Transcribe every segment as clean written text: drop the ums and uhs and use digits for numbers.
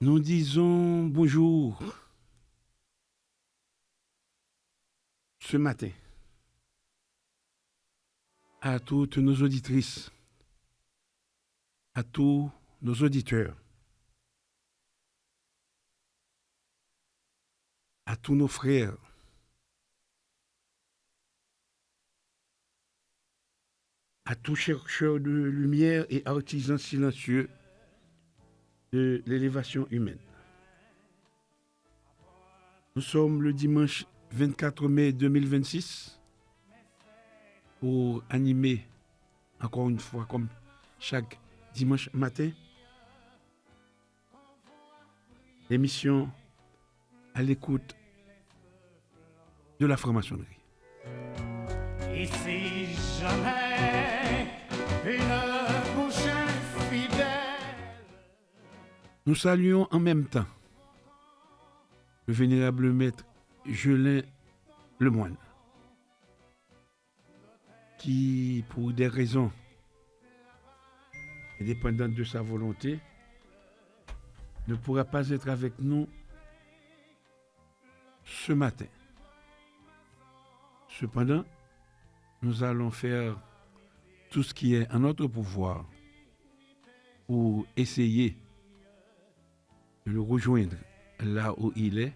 Nous disons bonjour ce matin à toutes nos auditrices, à tous nos auditeurs, à tous nos frères, à tous chercheurs de lumière et artisans silencieux de l'élévation humaine. Nous sommes le dimanche 24 mai 2026 pour animer, encore une fois, comme chaque dimanche matin, l'émission à l'écoute de la franc-maçonnerie. Et si jamais une bouche infidèle. Nous saluons en même temps le vénérable maître Jelin Lemoine, qui, pour des raisons indépendantes de sa volonté, ne pourra pas être avec nous ce matin. Cependant, nous allons faire tout ce qui est en notre pouvoir pour essayer de le rejoindre là où il est,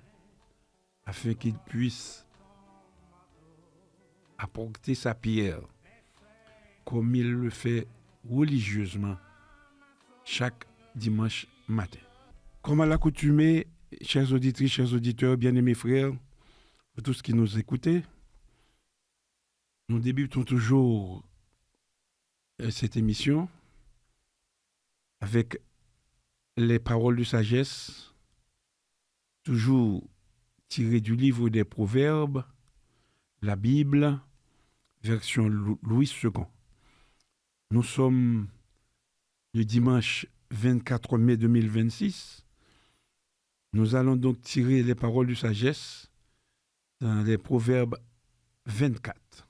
afin qu'il puisse apporter sa pierre comme il le fait religieusement chaque dimanche matin. Comme à l'accoutumée, chers auditrices, chers auditeurs, bien-aimés frères, pour tous qui nous écoutez, nous débutons toujours cette émission avec les paroles de sagesse, toujours tirées du livre des Proverbes, la Bible, version Louis II. Nous sommes le dimanche 24 mai 2026. Nous allons donc tirer les paroles de sagesse dans les Proverbes 24.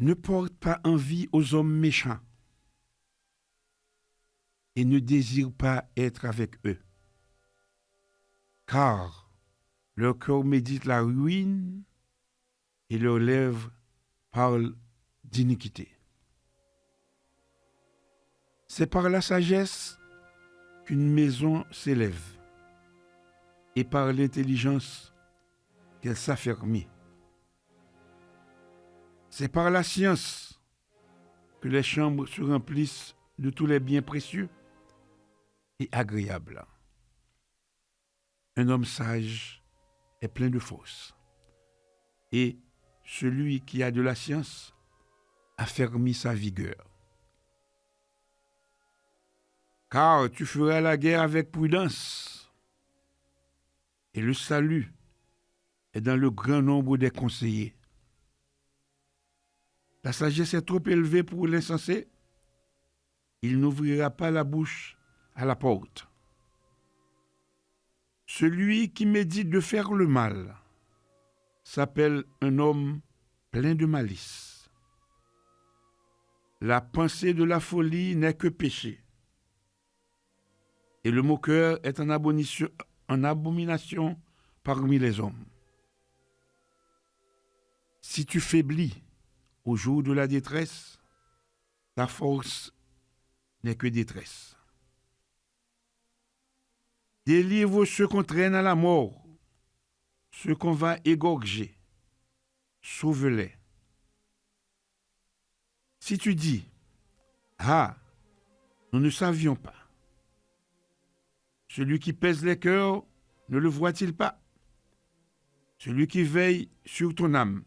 Ne porte pas envie aux hommes méchants et ne désire pas être avec eux, car leur cœur médite la ruine et leurs lèvres parlent d'iniquité. C'est par la sagesse qu'une maison s'élève et par l'intelligence qu'elle s'affermit. C'est par la science que les chambres se remplissent de tous les biens précieux et agréables. Un homme sage est plein de force, et celui qui a de la science affermit sa vigueur. Car tu feras la guerre avec prudence, et le salut est dans le grand nombre des conseillers. La sagesse est trop élevée pour l'insensé, il n'ouvrira pas la bouche à la porte. Celui qui médite de faire le mal s'appelle un homme plein de malice. La pensée de la folie n'est que péché, et le moqueur est en abomination parmi les hommes. Si tu faiblis au jour de la détresse, ta force n'est que détresse. Délivre ceux qu'on traîne à la mort, ceux qu'on va égorger, sauve-les. Si tu dis, ah, nous ne savions pas, celui qui pèse les cœurs ne le voit-il pas? Celui qui veille sur ton âme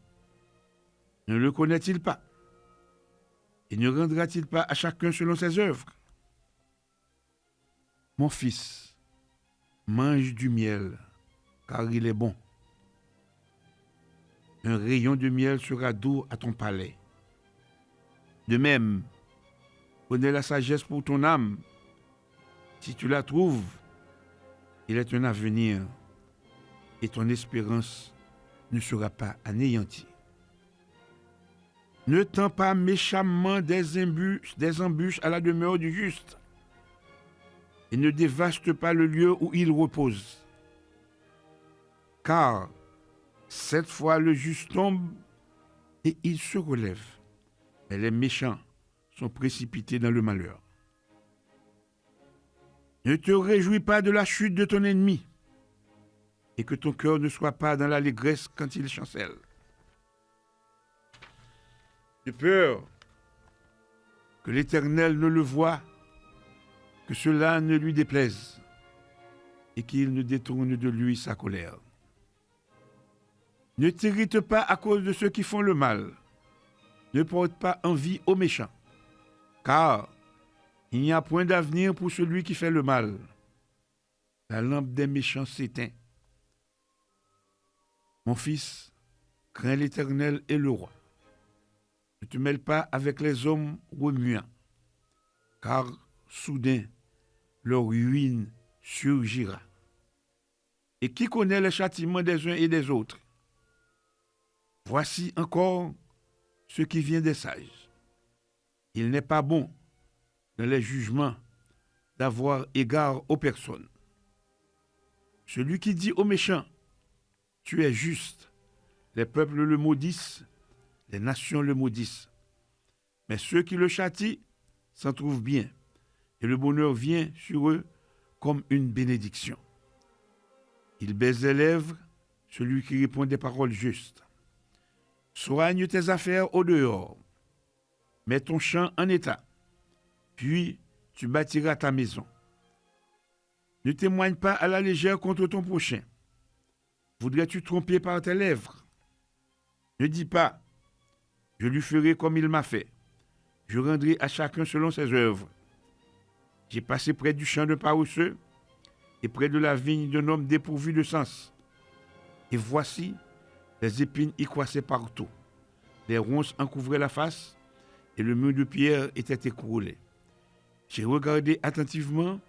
ne le connaît-il pas? Et ne rendra-t-il pas à chacun selon ses œuvres? Mon fils, mange du miel, car il est bon. Un rayon de miel sera doux à ton palais. De même, connais la sagesse pour ton âme. Si tu la trouves, Il est un avenir et ton espérance ne sera pas anéantie. Ne tends pas méchamment des embûches à la demeure du juste et ne dévaste pas le lieu où il repose. Car 7 fois le juste tombe et il se relève, mais les méchants sont précipités dans le malheur. Ne te réjouis pas de la chute de ton ennemi et que ton cœur ne soit pas dans l'allégresse quand il chancelle. De peur que l'Éternel ne le voie, que cela ne lui déplaise et qu'il ne détourne de lui sa colère. Ne t'irrite pas à cause de ceux qui font le mal. Ne porte pas envie aux méchants, car il n'y a point d'avenir pour celui qui fait le mal. La lampe des méchants s'éteint. Mon fils, crains l'Éternel et le roi. Ne te mêle pas avec les hommes remuants, car soudain leur ruine surgira. Et qui connaît les châtiments des uns et des autres? Voici encore ce qui vient des sages. Il n'est pas bon dans les jugements d'avoir égard aux personnes. Celui qui dit aux méchants, tu es juste, les peuples le maudissent, les nations le maudissent. Mais ceux qui le châtient s'en trouvent bien, et le bonheur vient sur eux comme une bénédiction. Il baise les lèvres, celui qui répond des paroles justes. Soigne tes affaires au dehors, mets ton champ en état, puis tu bâtiras ta maison. Ne témoigne pas à la légère contre ton prochain. Voudrais-tu tromper par tes lèvres? Ne dis pas, je lui ferai comme il m'a fait. Je rendrai à chacun selon ses œuvres. J'ai passé près du champ de paresseux et près de la vigne d'un homme dépourvu de sens. Et voici, les épines y croissaient partout. Les ronces en couvraient la face et le mur de pierre était écroulé. J'ai regardé attentivement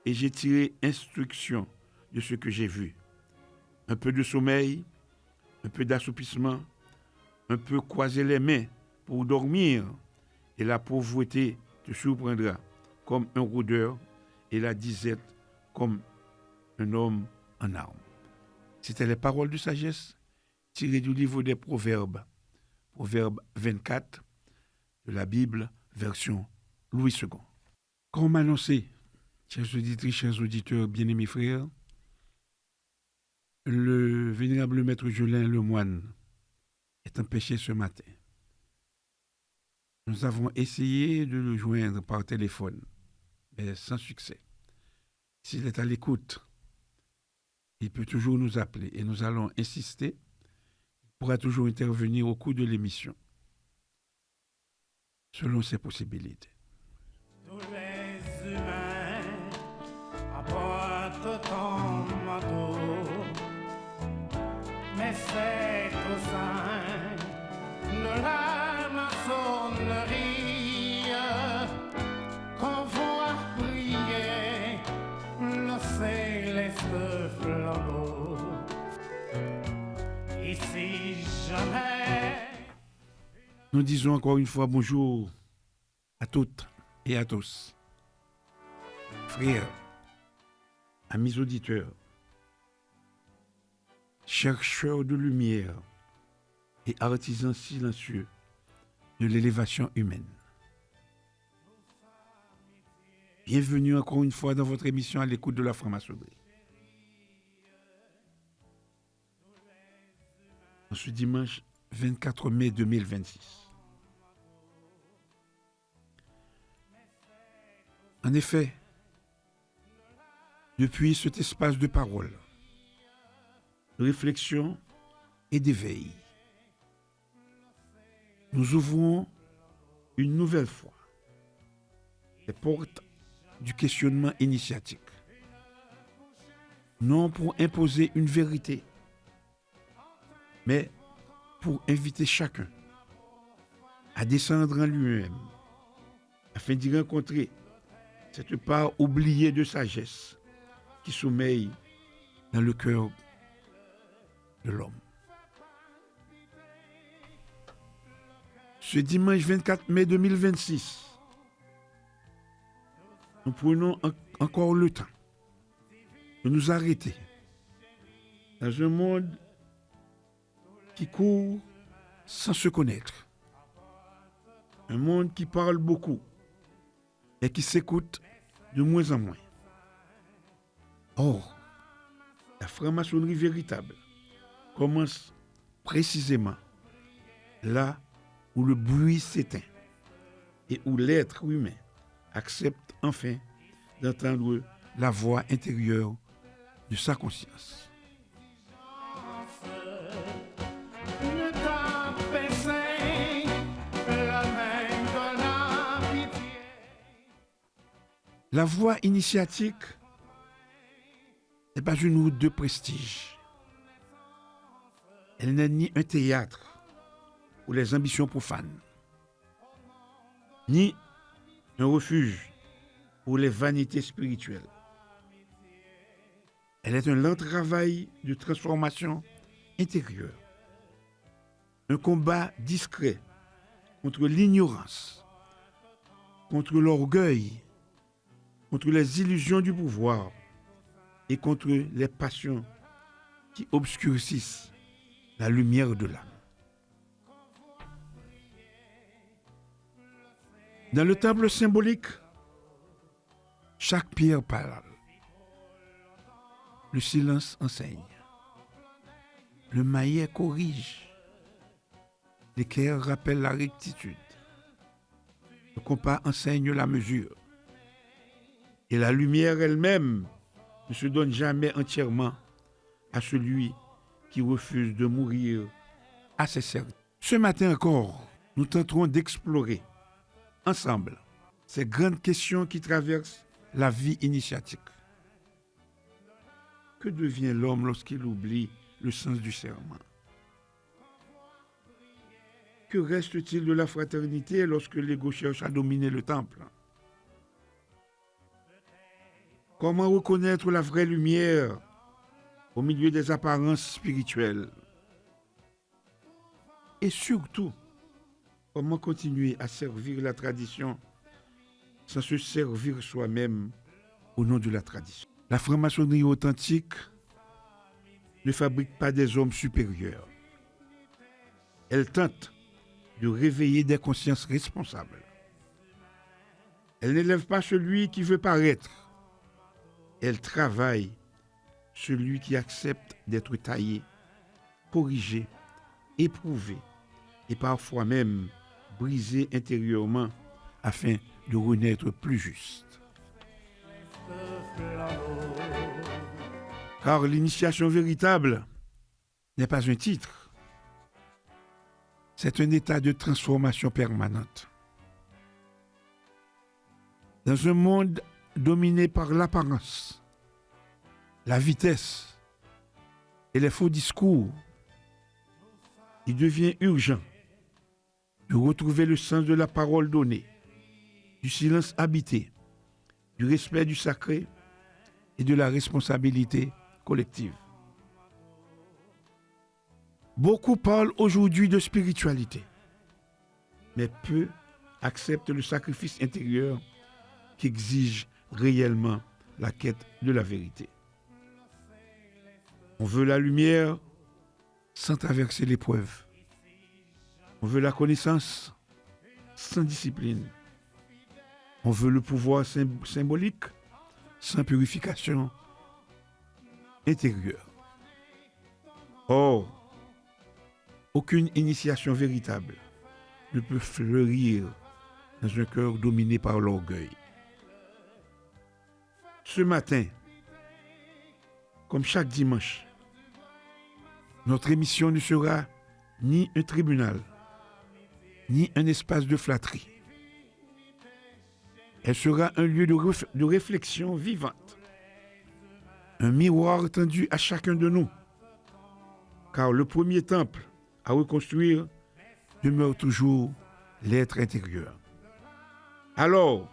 et j'ai tiré instruction de ce que j'ai vu. Un peu de sommeil, un peu d'assoupissement, un peu croiser les mains pour dormir, et la pauvreté te surprendra comme un rôdeur et la disette comme un homme en armes. C'était les paroles de sagesse tirées du livre des Proverbes, Proverbe 24 de la Bible, version Louis II. Comme annoncé, chers auditrices, chers auditeurs, bien-aimés frères, le vénérable maître Jolin Lemoine est empêché ce matin. Nous avons essayé de le joindre par téléphone, mais sans succès. S'il est à l'écoute, il peut toujours nous appeler et nous allons insister. Il pourra toujours intervenir au cours de l'émission, selon ses possibilités. Tous les humains apportent ton manteau, mais c'est au sein de la maçonnerie qu'on voit briller le céleste flambeau. Ici jamais. Nous disons encore une fois bonjour à toutes et à tous. Frères, amis auditeurs, chercheurs de lumière et artisans silencieux de l'élévation humaine. Bienvenue encore une fois dans votre émission à l'écoute de la franc-maçonnerie. En ce dimanche 24 mai 2026. En effet, depuis cet espace de parole, de réflexion et d'éveil, nous ouvrons une nouvelle fois les portes du questionnement initiatique. Non pour imposer une vérité, mais pour inviter chacun à descendre en lui-même afin d'y rencontrer cette part oubliée de sagesse qui sommeille dans le cœur de l'homme. Ce dimanche 24 mai 2026, nous prenons encore le temps de nous arrêter dans un monde qui court sans se connaître. Un monde qui parle beaucoup et qui s'écoute de moins en moins. Or, la franc-maçonnerie véritable commence précisément là où le bruit s'éteint et où l'être humain accepte enfin d'entendre la voix intérieure de sa conscience. Ne t'abaisser la main de la pitié. La voie initiatique n'est pas une route de prestige. Elle n'est ni un théâtre pour les ambitions profanes, ni un refuge pour les vanités spirituelles. Elle est un lent travail de transformation intérieure, un combat discret contre l'ignorance, contre l'orgueil, contre les illusions du pouvoir et contre les passions qui obscurcissent la lumière de l'âme. Dans le temple symbolique, chaque pierre parle. Le silence enseigne. Le maillet corrige. L'équerre rappelle la rectitude. Le compas enseigne la mesure. Et la lumière elle-même ne se donne jamais entièrement à celui qui refuse de mourir à ses services. Ce matin encore, nous tenterons d'explorer ensemble ces grandes questions qui traversent la vie initiatique. Que devient l'homme lorsqu'il oublie le sens du serment? Que reste-t-il de la fraternité lorsque l'ego cherche à dominer le temple? Comment reconnaître la vraie lumière au milieu des apparences spirituelles? Et surtout, comment continuer à servir la tradition sans se servir soi-même au nom de la tradition? La franc-maçonnerie authentique ne fabrique pas des hommes supérieurs. Elle tente de réveiller des consciences responsables. Elle n'élève pas celui qui veut paraître. Elle travaille celui qui accepte d'être taillé, corrigé, éprouvé et parfois même brisé intérieurement afin de renaître plus juste. Car l'initiation véritable n'est pas un titre, c'est un état de transformation permanente. Dans un monde dominé par l'apparence, la vitesse et les faux discours, il devient urgent de retrouver le sens de la parole donnée, du silence habité, du respect du sacré et de la responsabilité collective. Beaucoup parlent aujourd'hui de spiritualité, mais peu acceptent le sacrifice intérieur qui exige réellement la quête de la vérité. On veut la lumière sans traverser l'épreuve. On veut la connaissance sans discipline. On veut le pouvoir symbolique sans purification intérieure. Or, aucune initiation véritable ne peut fleurir dans un cœur dominé par l'orgueil. Ce matin, comme chaque dimanche, notre émission ne sera ni un tribunal, ni un espace de flatterie. Elle sera un lieu de réflexion vivante, un miroir tendu à chacun de nous, car le premier temple à reconstruire demeure toujours l'être intérieur. Alors,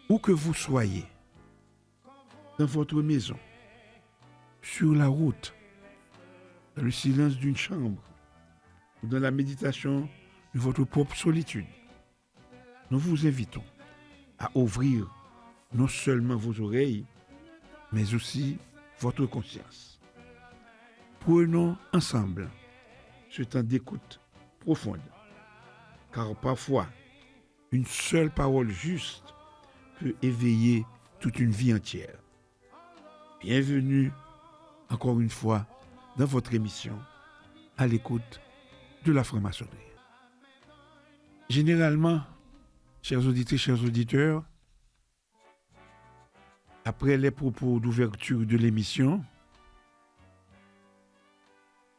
où que vous soyez, dans votre maison, sur la route, dans le silence d'une chambre ou dans la méditation de votre propre solitude, nous vous invitons à ouvrir non seulement vos oreilles, mais aussi votre conscience. Prenons ensemble ce temps d'écoute profonde, car parfois, une seule parole juste peut éveiller toute une vie entière. Bienvenue encore une fois dans votre émission à l'écoute de la franc-maçonnerie. Généralement, chers auditrices, chers auditeurs, après les propos d'ouverture de l'émission,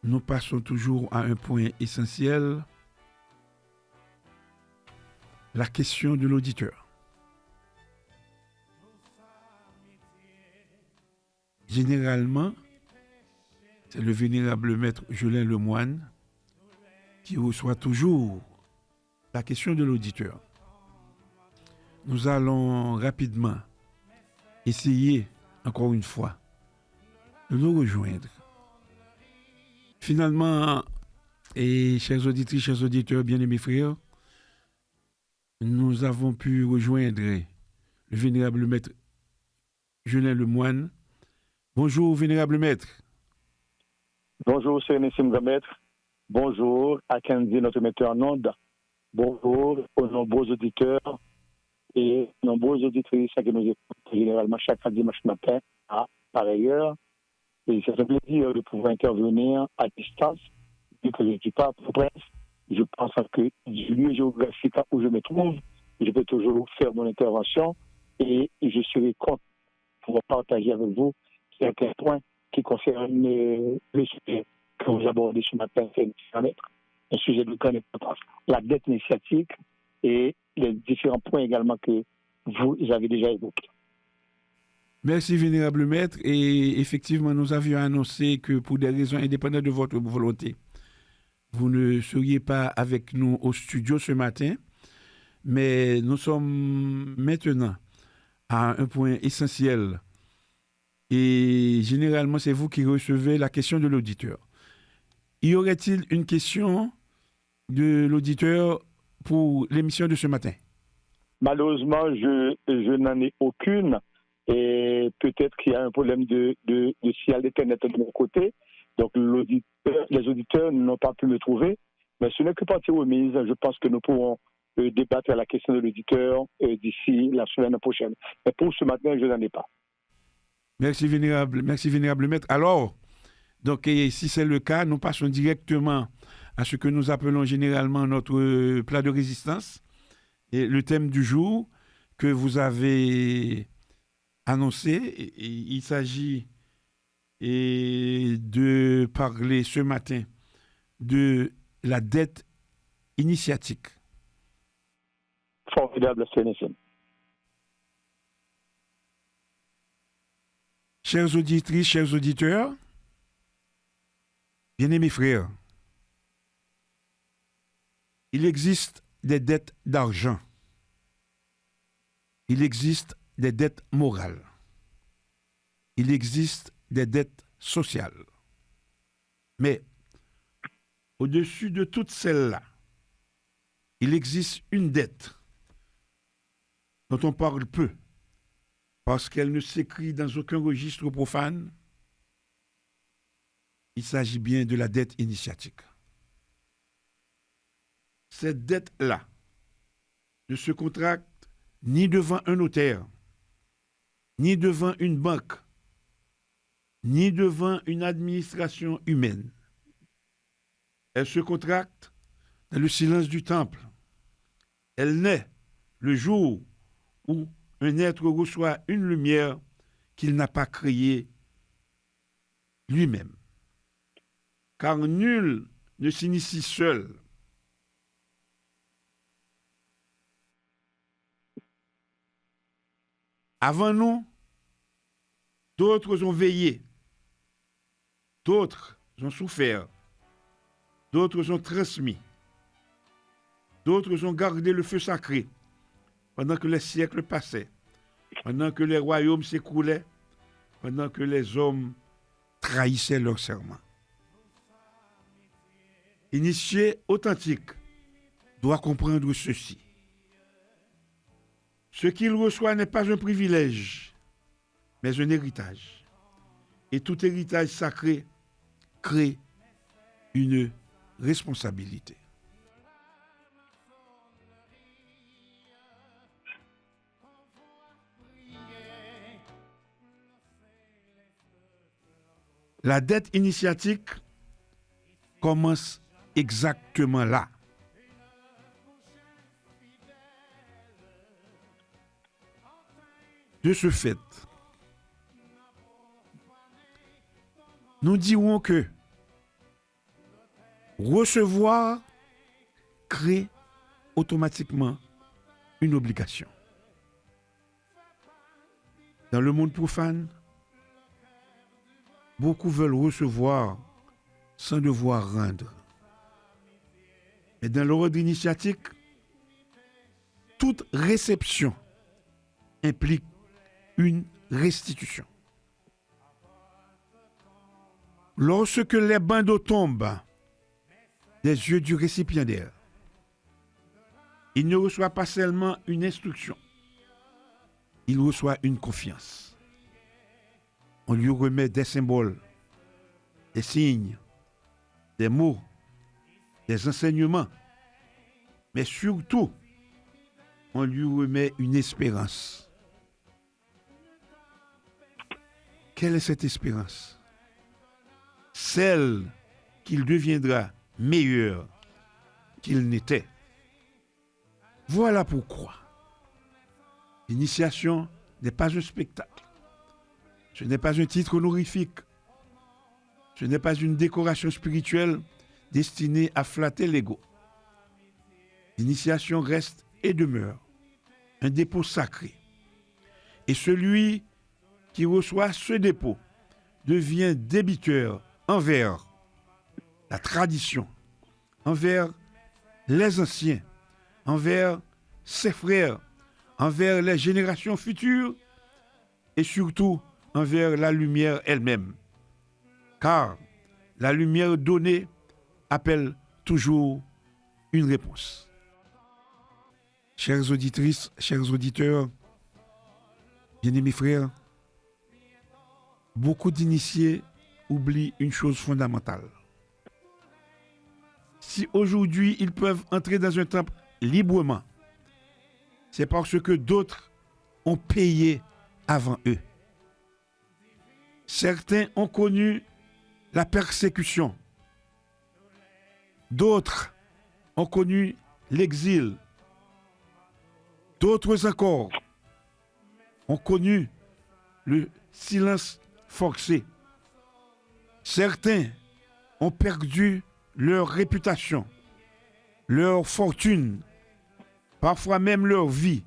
nous passons toujours à un point essentiel, la question de l'auditeur. Généralement, c'est le vénérable maître Jolin Lemoine qui reçoit toujours la question de l'auditeur. Nous allons rapidement essayer, encore une fois, de nous rejoindre. Finalement, et chers auditrices, chers auditeurs, bien-aimés frères, nous avons pu rejoindre le vénérable maître Jolin Lemoine. Bonjour, vénérable maître. Bonjour, Sérénissime Grand Maître. Bonjour à Candy, notre metteur en ondes. Bonjour aux nombreux auditeurs et nombreuses auditrices qui nous écoutent généralement chaque dimanche matin à pareille heure. Et c'est un plaisir de pouvoir intervenir à distance, vu que je ne suis pas pour presse. Je pense que du lieu géographique où je me trouve, je peux toujours faire mon intervention et je serai content pour partager avec vous certains points qui concernent le sujet que vous abordez ce matin, c'est un sujet de grande importance. La dette initiatique et les différents points également que vous avez déjà évoqués. Merci, vénérable maître. Et effectivement, nous avions annoncé que pour des raisons indépendantes de votre volonté, vous ne seriez pas avec nous au studio ce matin, mais nous sommes maintenant à un point essentiel. Et généralement, c'est vous qui recevez la question de l'auditeur. Y aurait-il une question de l'auditeur pour l'émission de ce matin? Malheureusement, je n'en ai aucune. Et peut-être qu'il y a un problème de signal d'Internet de mon côté. Donc, les auditeurs n'ont pas pu me trouver. Mais ce n'est que partie remise. Je pense que nous pourrons débattre à la question de l'auditeur d'ici la semaine prochaine. Mais pour ce matin, je n'en ai pas. Merci, vénérable maître. Alors, donc, si c'est le cas, nous passons directement à ce que nous appelons généralement notre plat de résistance. Et le thème du jour que vous avez annoncé, il s'agit de parler ce matin de la dette initiatique. Formidable, Sénécine. Chères auditrices, chers auditeurs, bien-aimés frères, il existe des dettes d'argent. Il existe des dettes morales. Il existe des dettes sociales. Mais au-dessus de toutes celles-là, il existe une dette dont on parle peu, parce qu'elle ne s'écrit dans aucun registre profane. Il s'agit bien de la dette initiatique. Cette dette-là ne se contracte ni devant un notaire, ni devant une banque, ni devant une administration humaine. Elle se contracte dans le silence du temple. Elle naît le jour où un être reçoit une lumière qu'il n'a pas créée lui-même. Car nul ne s'initie seul. Avant nous, d'autres ont veillé, d'autres ont souffert, d'autres ont transmis, d'autres ont gardé le feu sacré pendant que les siècles passaient, pendant que les royaumes s'écroulaient, pendant que les hommes trahissaient leur serment. L'initié authentique doit comprendre ceci. Ce qu'il reçoit n'est pas un privilège, mais un héritage. Et tout héritage sacré crée une responsabilité. La dette initiatique commence exactement là. De ce fait, nous dirons que recevoir crée automatiquement une obligation. Dans le monde profane, beaucoup veulent recevoir sans devoir rendre. Mais dans l'ordre initiatique, toute réception implique une restitution. Lorsque les bandeaux tombent des yeux du récipiendaire, il ne reçoit pas seulement une instruction, il reçoit une confiance. On lui remet des symboles, des signes, des mots, des enseignements, mais surtout, on lui remet une espérance. Quelle est cette espérance? Celle qu'il deviendra meilleur qu'il n'était. Voilà pourquoi l'initiation n'est pas un spectacle. Ce n'est pas un titre honorifique. Ce n'est pas une décoration spirituelle destinée à flatter l'ego. L'initiation reste et demeure un dépôt sacré. Et celui qui reçoit ce dépôt devient débiteur envers la tradition, envers les anciens, envers ses frères, envers les générations futures et surtout envers la lumière elle-même. Car la lumière donnée appelle toujours une réponse. Chères auditrices, chers auditeurs, bien-aimés frères, beaucoup d'initiés oublient une chose fondamentale. Si aujourd'hui ils peuvent entrer dans un temple librement, c'est parce que d'autres ont payé avant eux. Certains ont connu la persécution. D'autres ont connu l'exil. D'autres encore ont connu le silence forcé. Certains ont perdu leur réputation, leur fortune, parfois même leur vie,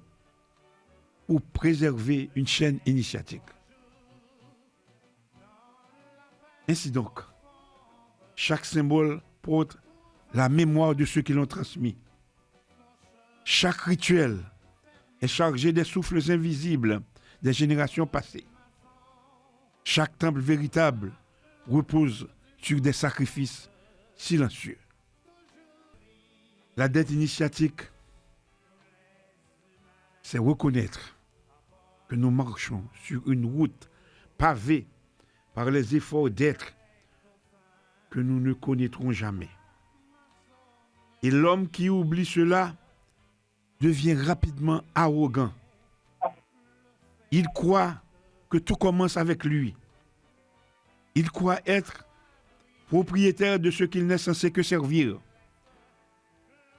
pour préserver une chaîne initiatique. Ainsi donc, chaque symbole porte la mémoire de ceux qui l'ont transmis. Chaque rituel est chargé des souffles invisibles des générations passées. Chaque temple véritable repose sur des sacrifices silencieux. La dette initiatique, c'est reconnaître que nous marchons sur une route pavée par les efforts d'être que nous ne connaîtrons jamais. Et l'homme qui oublie cela devient rapidement arrogant. Il croit que tout commence avec lui. Il croit être propriétaire de ce qu'il n'est censé que servir.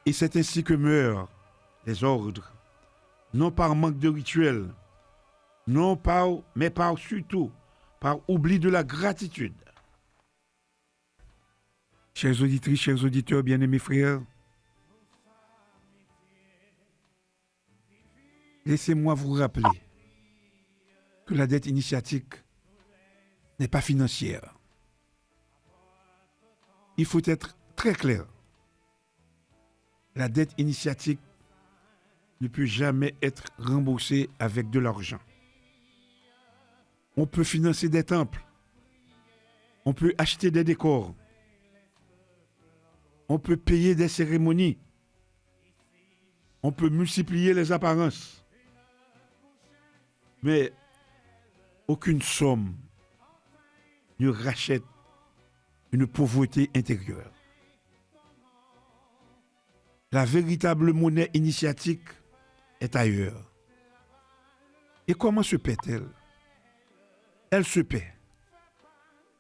Et c'est ainsi que meurent les ordres, non par manque de rituel, mais surtout par oubli de la gratitude. Chers auditrices, chers auditeurs, bien-aimés frères, laissez-moi vous rappeler que la dette initiatique n'est pas financière. Il faut être très clair. La dette initiatique ne peut jamais être remboursée avec de l'argent. On peut financer des temples. On peut acheter des décors. On peut payer des cérémonies. On peut multiplier les apparences. Mais aucune somme ne rachète une pauvreté intérieure. La véritable monnaie initiatique est ailleurs. Et comment se paie-t-elle? Elle se paie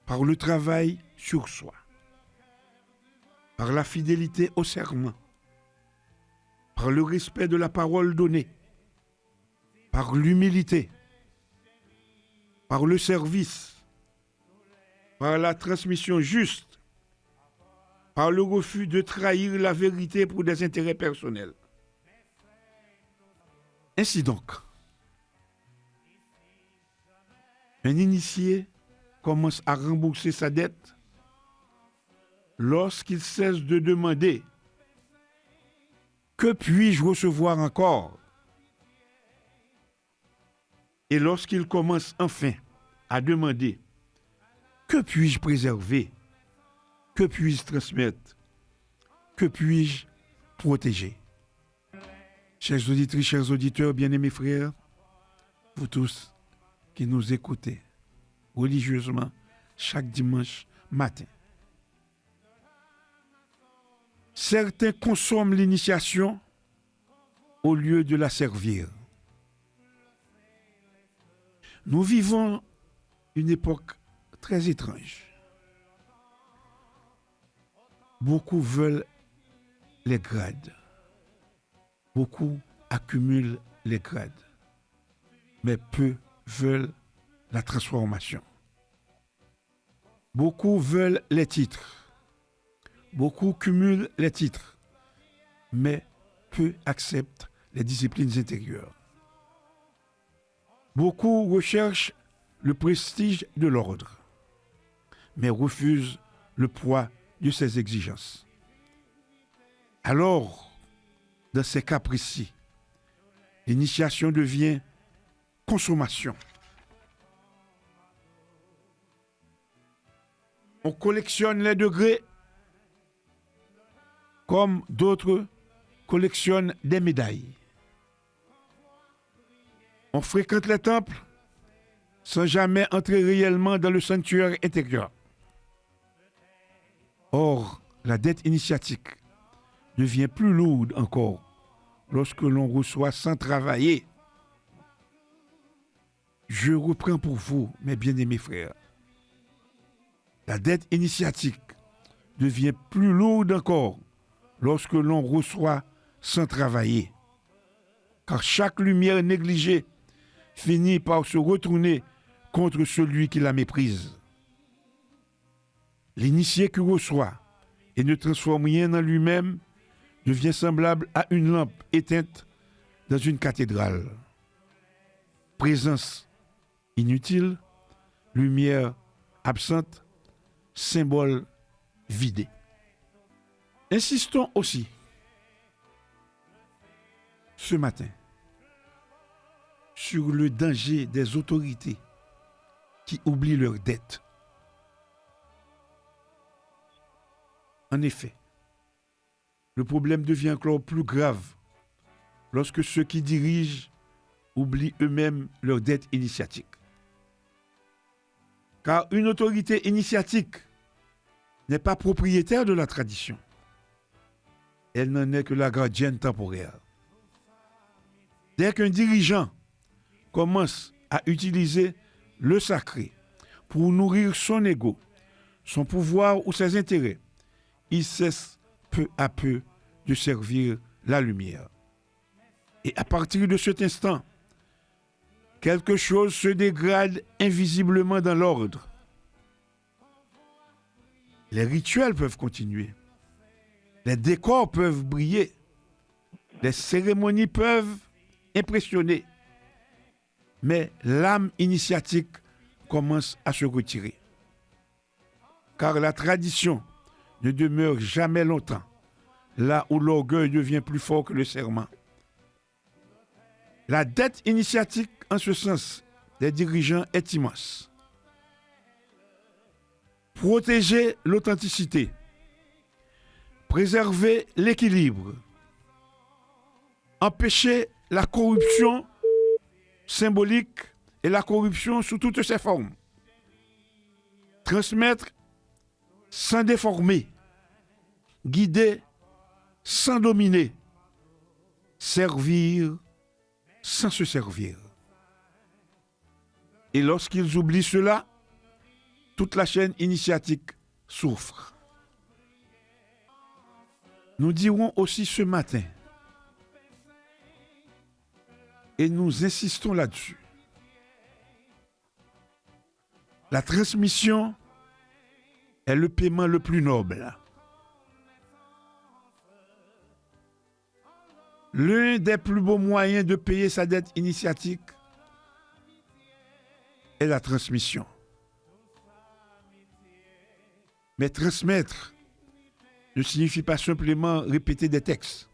par le travail sur soi, par la fidélité au serment, par le respect de la parole donnée, par l'humilité, par le service, par la transmission juste, par le refus de trahir la vérité pour des intérêts personnels. Ainsi donc, un initié commence à rembourser sa dette lorsqu'il cesse de demander « Que puis-je recevoir encore ?» et lorsqu'il commence enfin à demander « Que puis-je préserver? Que puis-je transmettre? Que puis-je protéger ?» Chers auditrices, chers auditeurs, bien-aimés frères, vous tous qui nous écoutez religieusement chaque dimanche matin. Certains consomment l'initiation au lieu de la servir. Nous vivons une époque très étrange. Beaucoup veulent les grades. Beaucoup accumulent les grades. Mais peu veulent la transformation. Beaucoup veulent les titres. Beaucoup cumulent les titres. Mais peu acceptent les disciplines intérieures. Beaucoup recherchent le prestige de l'ordre, mais refusent le poids de ses exigences. Alors, dans ces cas précis, l'initiation devient consommation. On collectionne les degrés comme d'autres collectionnent des médailles. On fréquente les temples sans jamais entrer réellement dans le sanctuaire intérieur. Or, la dette initiatique devient plus lourde encore lorsque l'on reçoit sans travailler. Je reprends pour vous, mes bien-aimés frères. La dette initiatique devient plus lourde encore lorsque l'on reçoit sans travailler. Car chaque lumière négligée finit par se retourner contre celui qui la méprise. L'initié qui reçoit et ne transforme rien en lui-même devient semblable à une lampe éteinte dans une cathédrale. Présence inutile, lumière absente, symbole vidé. Insistons aussi ce matin sur le danger des autorités qui oublient leurs dettes. En effet, le problème devient encore plus grave lorsque ceux qui dirigent oublient eux-mêmes leurs dettes initiatiques. Car une autorité initiatique n'est pas propriétaire de la tradition. Elle n'en est que la gardienne temporaire. Dès qu'un dirigeant commence à utiliser le sacré pour nourrir son ego, son pouvoir ou ses intérêts, il cesse peu à peu de servir la lumière. Et à partir de cet instant, quelque chose se dégrade invisiblement dans l'ordre. Les rituels peuvent continuer. Les décors peuvent briller. Les cérémonies peuvent impressionner. Mais l'âme initiatique commence à se retirer. Car la tradition ne demeure jamais longtemps, là où l'orgueil devient plus fort que le serment. La dette initiatique, en ce sens, des dirigeants est immense. Protéger l'authenticité, préserver l'équilibre, empêcher la corruption symbolique et la corruption sous toutes ses formes, transmettre sans déformer, guider sans dominer, servir sans se servir. Et lorsqu'ils oublient cela, toute la chaîne initiatique souffre. Nous dirons aussi ce matin, et nous insistons là-dessus, la transmission est le paiement le plus noble. L'un des plus beaux moyens de payer sa dette initiatique est la transmission. Mais transmettre ne signifie pas simplement répéter des textes.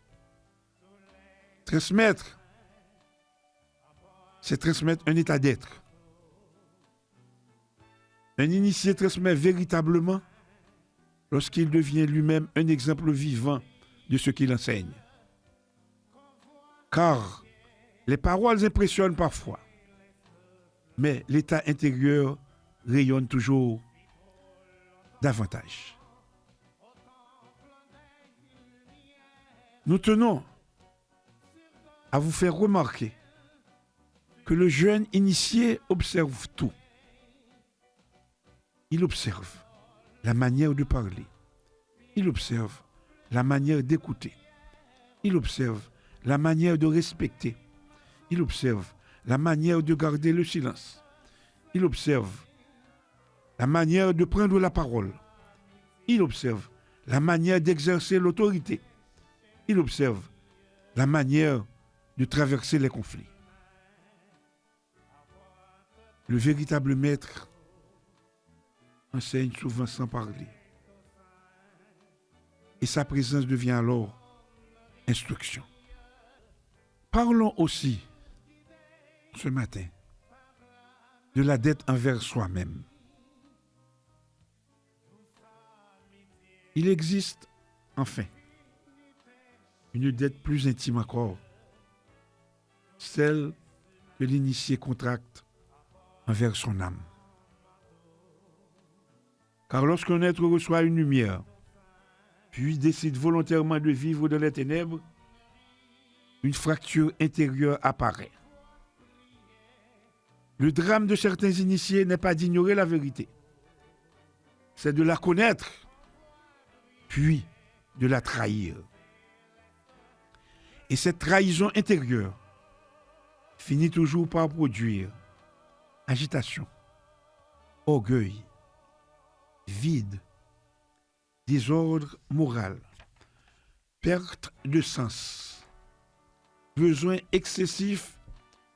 Transmettre, c'est transmettre un état d'être. Un initié transmet véritablement lorsqu'il devient lui-même un exemple vivant de ce qu'il enseigne. Car les paroles impressionnent parfois, mais l'état intérieur rayonne toujours davantage. Nous tenons à vous faire remarquer que le jeune initié observe tout. Il observe la manière de parler. Il observe la manière d'écouter. Il observe la manière de respecter. Il observe la manière de garder le silence. Il observe la manière de prendre la parole. Il observe la manière d'exercer l'autorité. Il observe la manière de traverser les conflits. Le véritable maître enseigne souvent sans parler. Et sa présence devient alors instruction. Parlons aussi, ce matin, de la dette envers soi-même. Il existe, enfin, une dette plus intime encore, celle que l'initié contracte envers son âme. Car lorsqu'un être reçoit une lumière, puis décide volontairement de vivre dans les ténèbres, une fracture intérieure apparaît. Le drame de certains initiés n'est pas d'ignorer la vérité, c'est de la connaître, puis de la trahir. Et cette trahison intérieure finit toujours par produire agitation, orgueil, vide, désordre moral, perte de sens, besoin excessif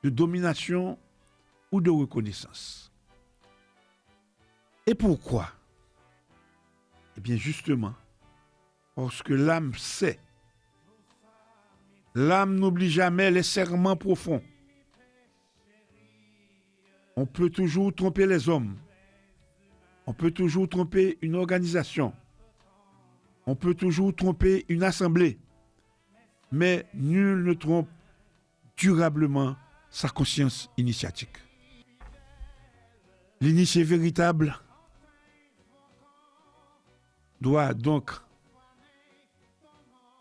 de domination ou de reconnaissance. Et pourquoi? Eh bien justement, parce que l'âme sait. L'âme n'oublie jamais les serments profonds. On peut toujours tromper les hommes. On peut toujours tromper une organisation. On peut toujours tromper une assemblée. Mais nul ne trompe durablement sa conscience initiatique. L'initié véritable doit donc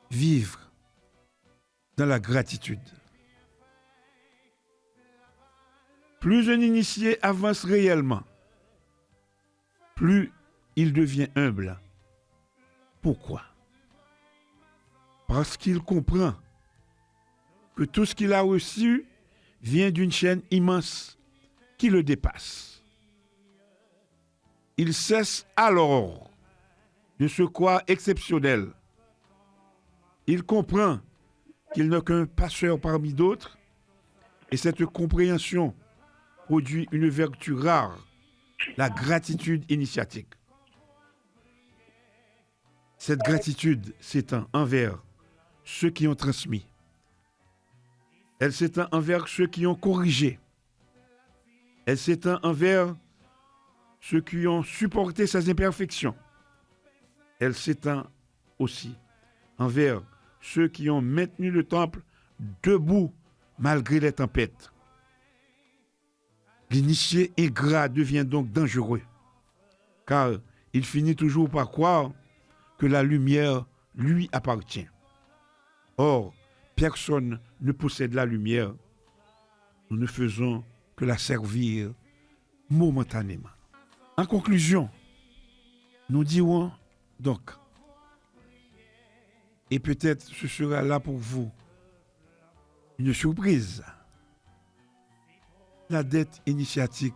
vivre dans la gratitude. Plus un initié avance réellement, plus il devient humble. Pourquoi? Parce qu'il comprend que tout ce qu'il a reçu vient d'une chaîne immense qui le dépasse. Il cesse alors de se croire exceptionnel. Il comprend qu'il n'est qu'un passeur parmi d'autres, et cette compréhension produit une vertu rare, la gratitude initiatique. Cette gratitude s'étend envers ceux qui ont transmis. Elle s'étend envers ceux qui ont corrigé. Elle s'étend envers ceux qui ont supporté ses imperfections. Elle s'étend aussi envers ceux qui ont maintenu le temple debout malgré les tempêtes. L'initié ingrat devient donc dangereux, car il finit toujours par croire que la lumière lui appartient. Or, personne ne possède la lumière. Nous ne faisons que la servir momentanément. En conclusion, nous dirons donc, et peut-être ce sera là pour vous une surprise, la dette initiatique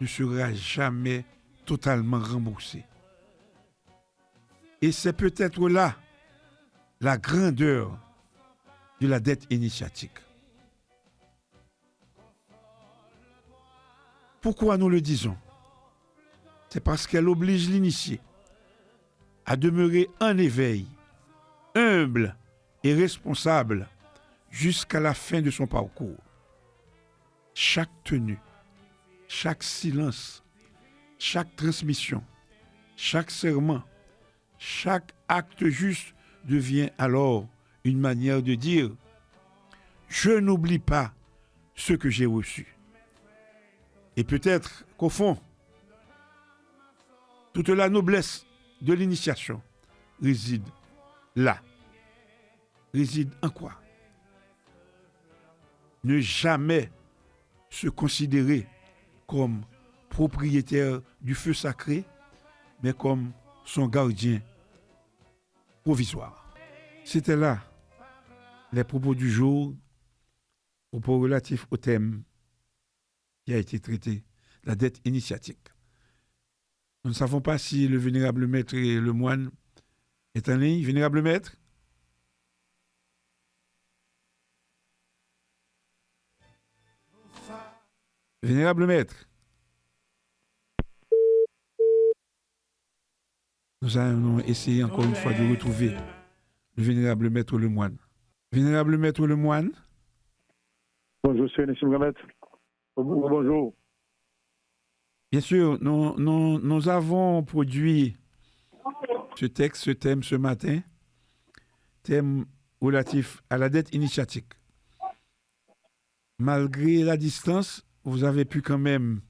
ne sera jamais totalement remboursée. Et c'est peut-être là la grandeur de la dette initiatique. Pourquoi nous le disons? C'est parce qu'elle oblige l'initié à demeurer en éveil, humble et responsable jusqu'à la fin de son parcours. Chaque tenue, chaque silence, chaque transmission, chaque serment, chaque acte juste devient alors une manière de dire « Je n'oublie pas ce que j'ai reçu ». Et peut-être qu'au fond, toute la noblesse de l'initiation réside là. Réside en quoi? Ne jamais se considérer comme propriétaire du feu sacré, mais comme son gardien provisoire. C'était là les propos du jour, propos relatifs au thème qui a été traité, la dette initiatique. Nous ne savons pas si le vénérable maître et le moine est en ligne. Vénérable maître? Vénérable maître? Nous allons essayer encore une fois de retrouver le vénérable maître le moine. Vénérable maître le moine? Bonjour, c'est Nissim Gamet. Bonjour. Bien sûr, nous avons produit ce texte, ce thème ce matin, thème relatif à la dette initiatique. Malgré la distance, vous avez pu quand même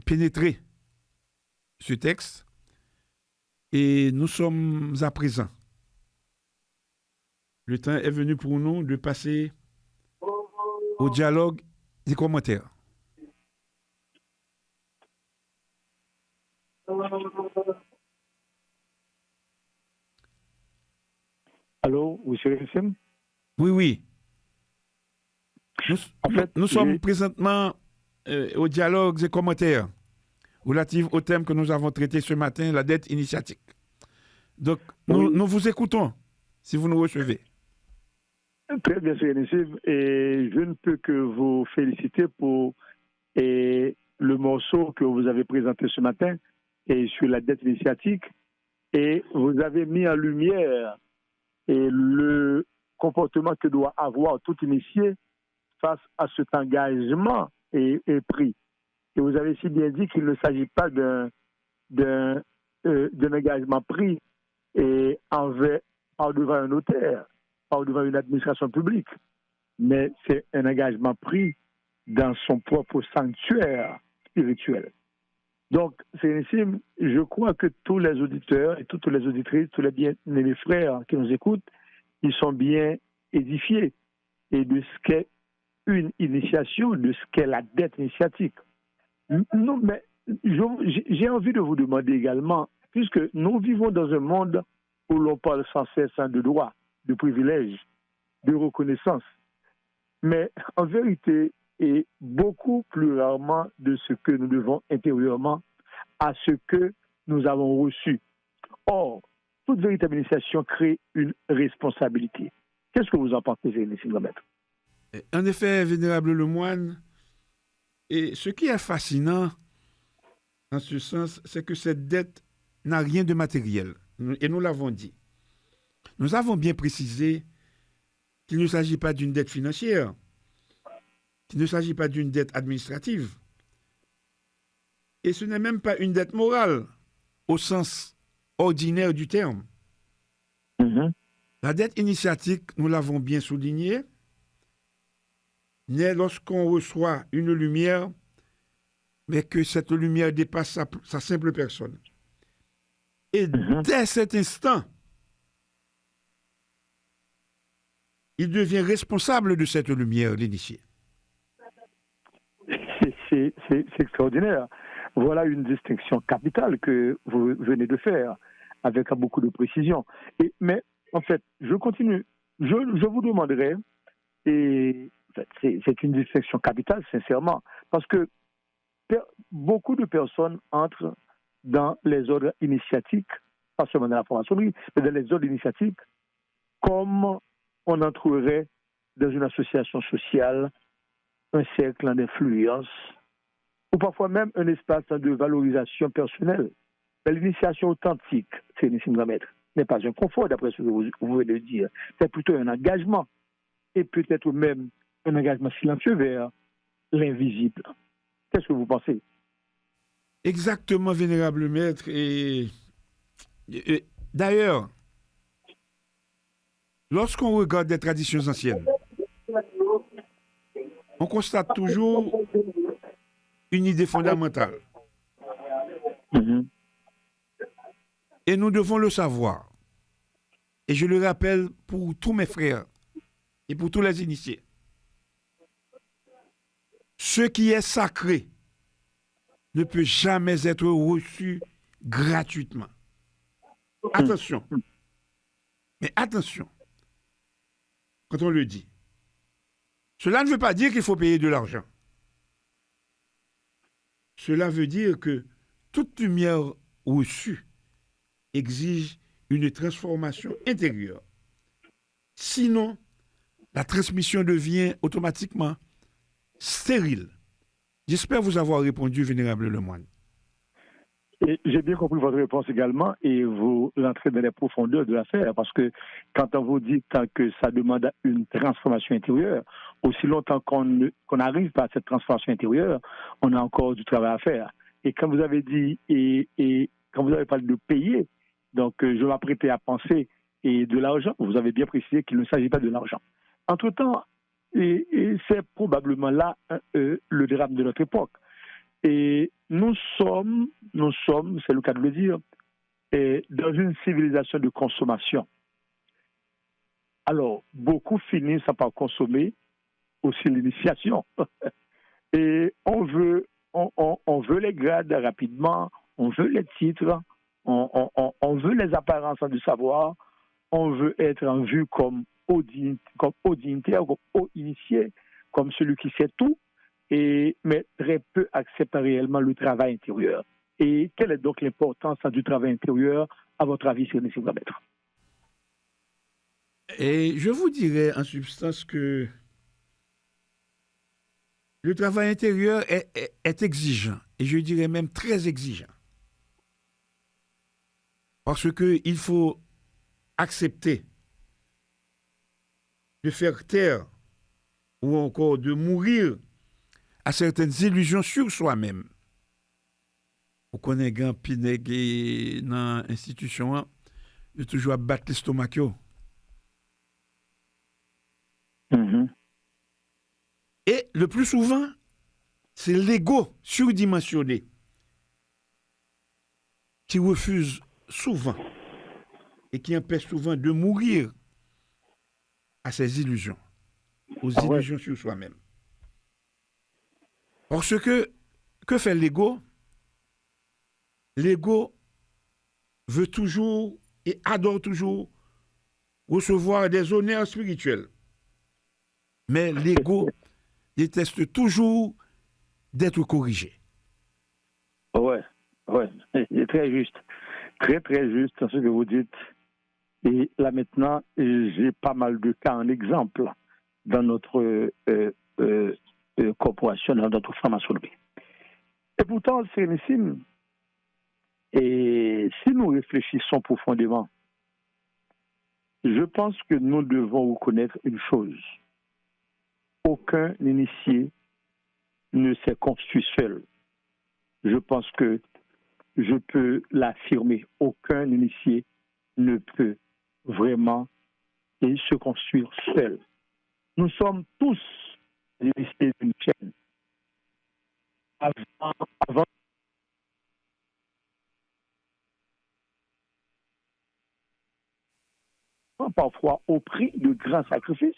pénétrer ce texte et nous sommes à présent. Le temps est venu pour nous de passer au dialogue des commentaires. Allô, vous êtes Nissim? Oui, oui. Nous sommes j'ai- présentement au dialogue des commentaires relatifs au thème que nous avons traité ce matin, la dette initiatique. Donc, nous vous écoutons, si vous nous recevez. Très bien, c'est Nissim. Et je ne peux que vous féliciter pour le morceau que vous avez présenté ce matin et sur la dette initiatique. Et vous avez mis en lumière le comportement que doit avoir tout initié face à cet engagement est pris. Et vous avez si bien dit qu'il ne s'agit pas d'un engagement pris par devant un notaire, par devant une administration publique, mais c'est un engagement pris dans son propre sanctuaire spirituel. Donc, Sénissime, je crois que tous les auditeurs et toutes les auditrices, tous les bien-aimés frères qui nous écoutent, ils sont bien édifiés et de ce qu'est une initiation, de ce qu'est la dette initiatique. Non, mais j'ai envie de vous demander également, puisque nous vivons dans un monde où l'on parle sans cesse de droits, de privilèges, de reconnaissance, mais en vérité, et beaucoup plus rarement de ce que nous devons intérieurement à ce que nous avons reçu. Or, toute véritable initiation crée une responsabilité. Qu'est-ce que vous en pensez, Nissim Gamet? En effet, vénérable le moine, et ce qui est fascinant en ce sens, c'est que cette dette n'a rien de matériel. Et nous l'avons dit. Nous avons bien précisé qu'il ne s'agit pas d'une dette financière, qu'il ne s'agit pas d'une dette administrative, et ce n'est même pas une dette morale au sens ordinaire du terme. Mhm. La dette initiatique, nous l'avons bien souligné, naît lorsqu'on reçoit une lumière, mais que cette lumière dépasse sa simple personne. Et dès cet instant, il devient responsable de cette lumière, l'initié. C'est extraordinaire. Voilà une distinction capitale que vous venez de faire avec beaucoup de précision. Mais en fait, je continue. Je vous demanderai, et en fait, c'est une distinction capitale, sincèrement, parce que beaucoup de personnes entrent dans les ordres initiatiques, pas seulement dans la franc-maçonnerie, mais dans les ordres initiatiques, comme on entrerait dans une association sociale, un cercle d'influence, ou parfois même un espace de valorisation personnelle. Mais l'initiation authentique, c'est Nissim Gamet, n'est pas un confort, d'après ce que vous venez de dire. C'est plutôt un engagement, et peut-être même un engagement silencieux vers l'invisible. Qu'est-ce que vous pensez? Exactement, vénérable maître. Et d'ailleurs, lorsqu'on regarde des traditions anciennes, on constate toujours une idée fondamentale. Mhm. Et nous devons le savoir. Et je le rappelle pour tous mes frères et pour tous les initiés. Ce qui est sacré ne peut jamais être reçu gratuitement. Attention. Mais attention. Quand on le dit. Cela ne veut pas dire qu'il faut payer de l'argent. Cela veut dire que toute lumière reçue exige une transformation intérieure. Sinon, la transmission devient automatiquement stérile. J'espère vous avoir répondu, Vénérable Lemoine. Et j'ai bien compris votre réponse également et vous l'entrez dans les profondeurs de l'affaire parce que quand on vous dit que ça demande une transformation intérieure, aussi longtemps qu'on n'arrive pas à cette transformation intérieure, on a encore du travail à faire. Et quand vous avez dit, et quand vous avez parlé de payer, donc je m'apprêtais à penser et de l'argent, vous avez bien précisé qu'il ne s'agit pas de l'argent. Entre-temps, et c'est probablement là le drame de notre époque. Et nous sommes, c'est le cas de le dire, dans une civilisation de consommation. Alors, beaucoup finissent par consommer aussi l'initiation. Et on veut les grades rapidement, on veut les titres, on veut les apparences du savoir, on veut être en vue comme haut dignitaire, comme haut initié, comme celui qui sait tout. Mais très peu acceptent réellement le travail intérieur. Et quelle est donc l'importance du travail intérieur, à votre avis, sur Nissim Gamet? Et je vous dirais en substance que le travail intérieur est exigeant, et je dirais même très exigeant. Parce qu'il faut accepter de faire taire ou encore de mourir à certaines illusions sur soi-même. Vous connaissez un pinègue dans l'institution, de toujours battre l'estomac. Et le plus souvent, c'est l'ego surdimensionné qui refuse souvent et qui empêche souvent de mourir à ses illusions, aux illusions sur soi-même. Parce que fait l'ego? L'ego veut toujours et adore toujours recevoir des honneurs spirituels. Mais l'ego déteste toujours d'être corrigé. Ouais, c'est très juste. Très, très juste ce que vous dites. Et là maintenant, j'ai pas mal de cas en exemple dans notre corporation, dans notre franc-maçonnerie. Et pourtant, c'est Nissim. Et si nous réfléchissons profondément, Je pense que nous devons reconnaître une chose. Aucun initié ne s'est construit seul. Je pense que je peux l'affirmer. Aucun initié ne peut vraiment se construire seul. Nous sommes tous initiés d'une chaîne. Avant parfois au prix de grands sacrifices.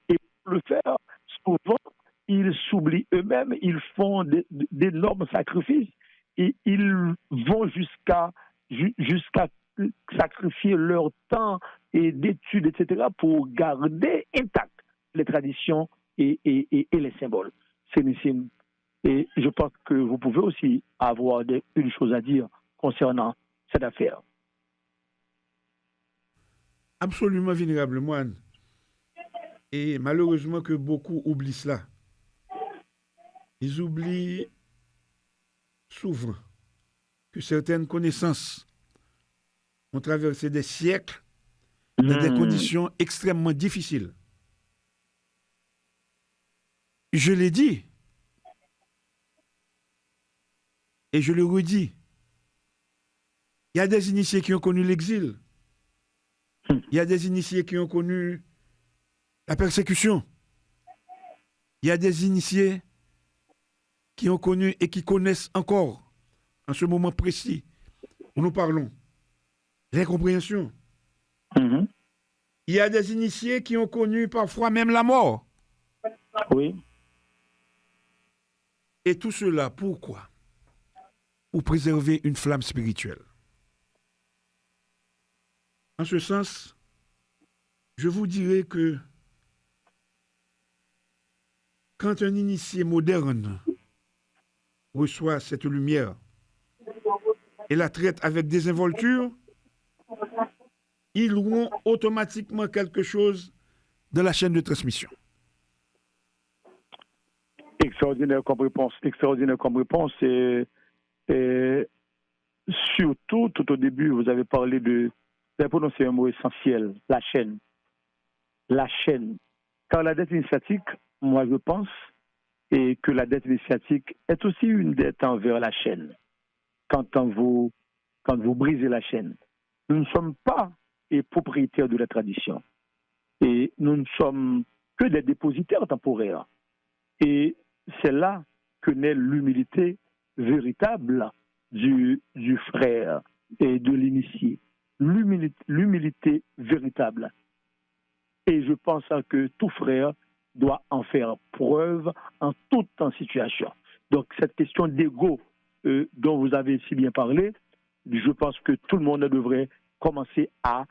Et pour le faire, souvent, ils s'oublient eux-mêmes, ils font d'énormes sacrifices et ils vont jusqu'à sacrifier leur temps et d'études, etc., pour garder intactes les traditions et les symboles. Sénissime. Et je pense que vous pouvez aussi avoir une chose à dire concernant cette affaire. Absolument, vénérable moine. Et malheureusement que beaucoup oublient cela. Ils oublient souvent que certaines connaissances ont traversé des siècles dans des conditions extrêmement difficiles. Je l'ai dit et je le redis. Il y a des initiés qui ont connu l'exil. Il y a des initiés qui ont connu la persécution. Il y a des initiés qui ont connu et qui connaissent encore, en ce moment précis où nous parlons, l'incompréhension. Il y a des initiés qui ont connu parfois même la mort. Oui. Et tout cela, pourquoi? Pour préserver une flamme spirituelle. En ce sens, je vous dirais que quand un initié moderne reçoit cette lumière et la traite avec désinvolture, ils rompt automatiquement quelque chose dans la chaîne de transmission. Extraordinaire comme réponse. Extraordinaire comme réponse. Et surtout, tout au début, vous avez parlé de... Vous avez prononcé un mot essentiel, la chaîne. La chaîne. Car la dette initiatique, moi je pense, et que la dette initiatique est aussi une dette envers la chaîne. Quand vous brisez la chaîne. Nous ne sommes pas les propriétaires de la tradition. Et nous ne sommes que des dépositaires temporaires. Et c'est là que naît l'humilité véritable du frère et de l'initié. L'humilité véritable. Et je pense que tout frère doit en faire preuve en toute situation. Donc cette question d'ego dont vous avez si bien parlé, je pense que tout le monde devrait commencer à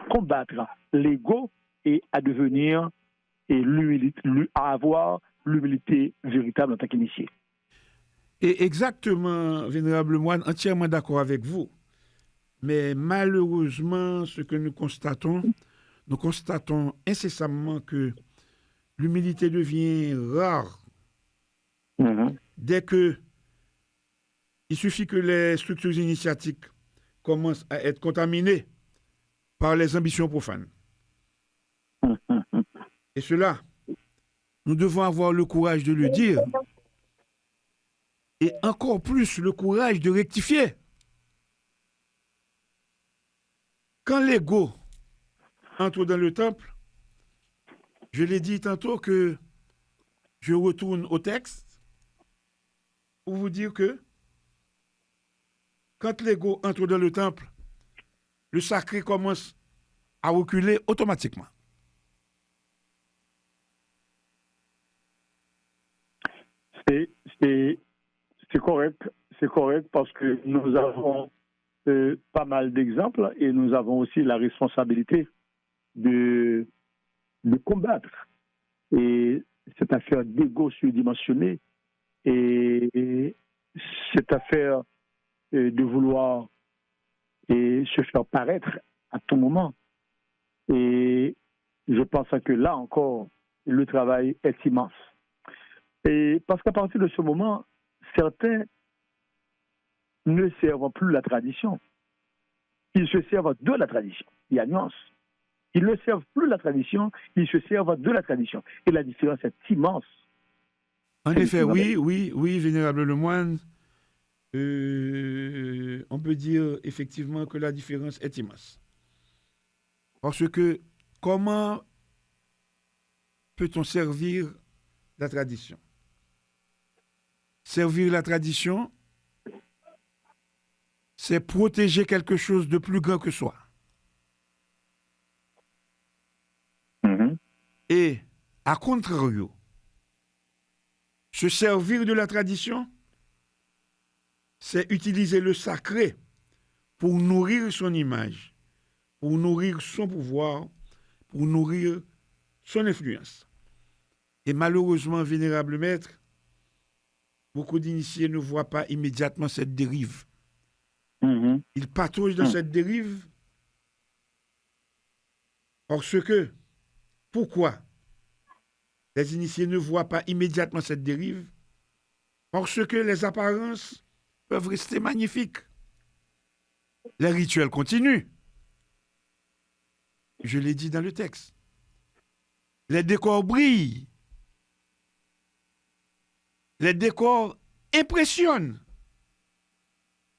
combattre l'ego et à devenir à avoir l'humilité véritable en tant qu'initié. Et exactement, vénérable moine, entièrement d'accord avec vous. Mais malheureusement, ce que nous constatons incessamment que l'humilité devient rare. Dès que il suffit que les structures initiatiques commencent à être contaminées par les ambitions profanes. Et cela, nous devons avoir le courage de le dire et encore plus le courage de rectifier. Quand l'ego entre dans le temple, je l'ai dit tantôt que je retourne au texte pour vous dire que quand l'ego entre dans le temple, le sacré commence à reculer automatiquement. C'est correct parce que nous avons pas mal d'exemples et nous avons aussi la responsabilité de combattre et cette affaire d'ego surdimensionné et cette affaire de vouloir se faire paraître à tout moment. Et je pense que là encore, le travail est immense. Et parce qu'à partir de ce moment, certains ne servent plus la tradition. Ils se servent de la tradition. Il y a nuance. Ils ne servent plus la tradition, ils se servent de la tradition. Et la différence est immense. En C'est effet, une oui, Vénérable Lemoine. On peut dire effectivement que la différence est immense. Parce que comment peut-on servir la tradition? Servir la tradition, c'est protéger quelque chose de plus grand que soi. Mhm. Et, à contrario, se servir de la tradition, c'est utiliser le sacré pour nourrir son image, pour nourrir son pouvoir, pour nourrir son influence. Et malheureusement, vénérable maître, beaucoup d'initiés ne voient pas immédiatement cette dérive. Mhm. Ils patrouillent dans cette dérive parce que, pourquoi les initiés ne voient pas immédiatement cette dérive? Parce que les apparences peuvent rester magnifiques. Les rituels continuent. Je l'ai dit dans le texte. Les décors brillent. Les décors impressionnent.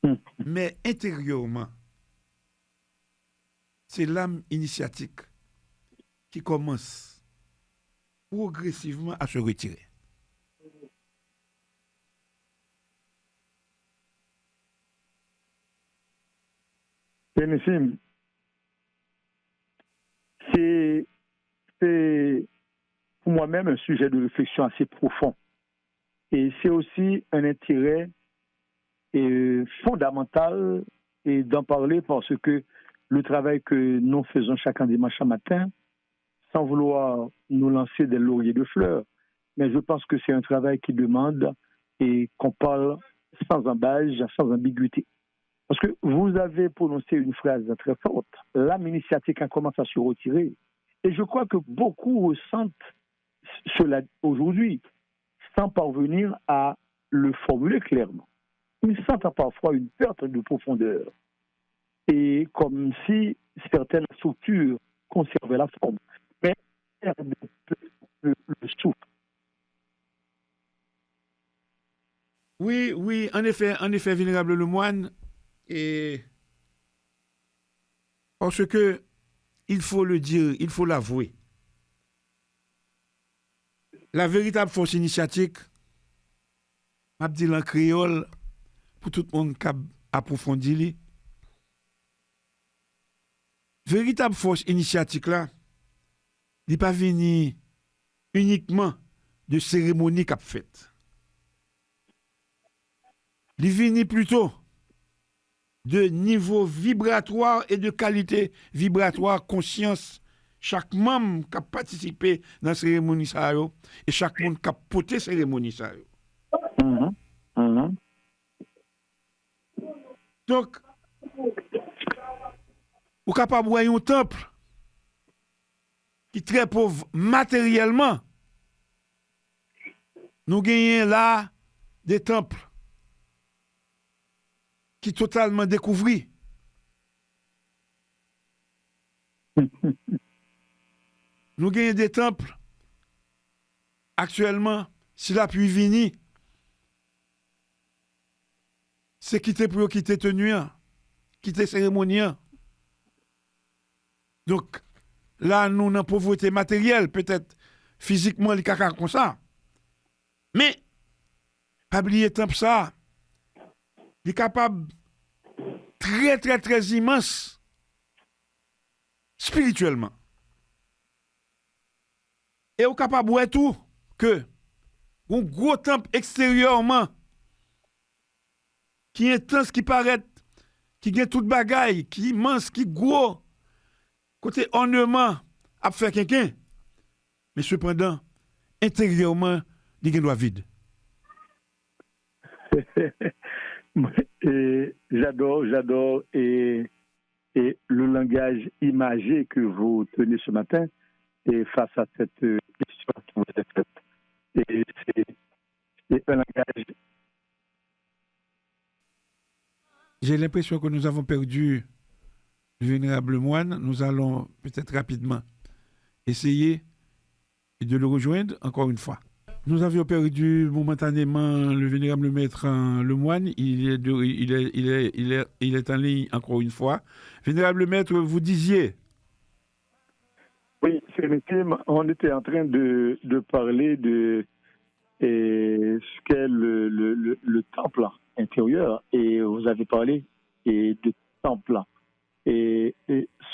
Mhm. Mais intérieurement, c'est l'âme initiatique qui commence progressivement à se retirer. Sénissime, c'est pour moi-même un sujet de réflexion assez profond. Et c'est aussi un intérêt fondamental d'en parler parce que le travail que nous faisons chaque dimanche matin, sans vouloir nous lancer des lauriers de fleurs, mais je pense que c'est un travail qui demande et qu'on parle sans embâche, sans ambiguïté. Parce que vous avez prononcé une phrase très forte, l'âme initiatique a commencé à se retirer. Et je crois que beaucoup ressentent cela aujourd'hui, sans parvenir à le formuler clairement. Ils sentent parfois une perte de profondeur, et comme si certaines structures conservaient la forme, mais perdent le souffle. Oui, en effet, vénérable Lemoine, et parce que il faut le dire, il faut l'avouer. La véritable force initiatique, m'a dit en créole, pour tout le monde qui a approfondi, véritable force initiatique là, il n'est pas venu uniquement de cérémonies qu'a faites. Il vient plutôt de niveau vibratoire et de qualité vibratoire, conscience. Chaque membre qui a participé dans la cérémonie et chaque monde qui a porté la cérémonie. Mhm. Mhm. Donc, vous êtes capable de voir un temple qui est très pauvre matériellement. Nous gagnons là des temples qui sont totalement découverts. Nous gagnons des temples actuellement, si la pluie vient, c'est quitter pour quitter tenu, quitter cérémonie. Donc, là, nous, dans la pauvreté matérielle, peut-être physiquement, les caca comme ça. Mais, pas oublier temple ça. Il est capable très, très, très immense spirituellement. Et au capable de tout que un gros temple extérieurement qui est intense, qui paraît, qui a toute bagaille, qui est immense, qui est gros, côté ornement, à faire quelqu'un. Mais cependant, intérieurement, il doit vide. Et j'adore et le langage imagé que vous tenez ce matin et face à cette question que vous avez faite. Et c'est un langage. J'ai l'impression que nous avons perdu le vénérable moine, nous allons peut-être rapidement essayer de le rejoindre encore une fois. Nous avions perdu momentanément le vénérable maître le moine. Il est en ligne encore une fois. Vénérable maître, vous disiez. Oui, Sénétime, on était en train de parler de ce qu'est le temple intérieur, et vous avez parlé de temple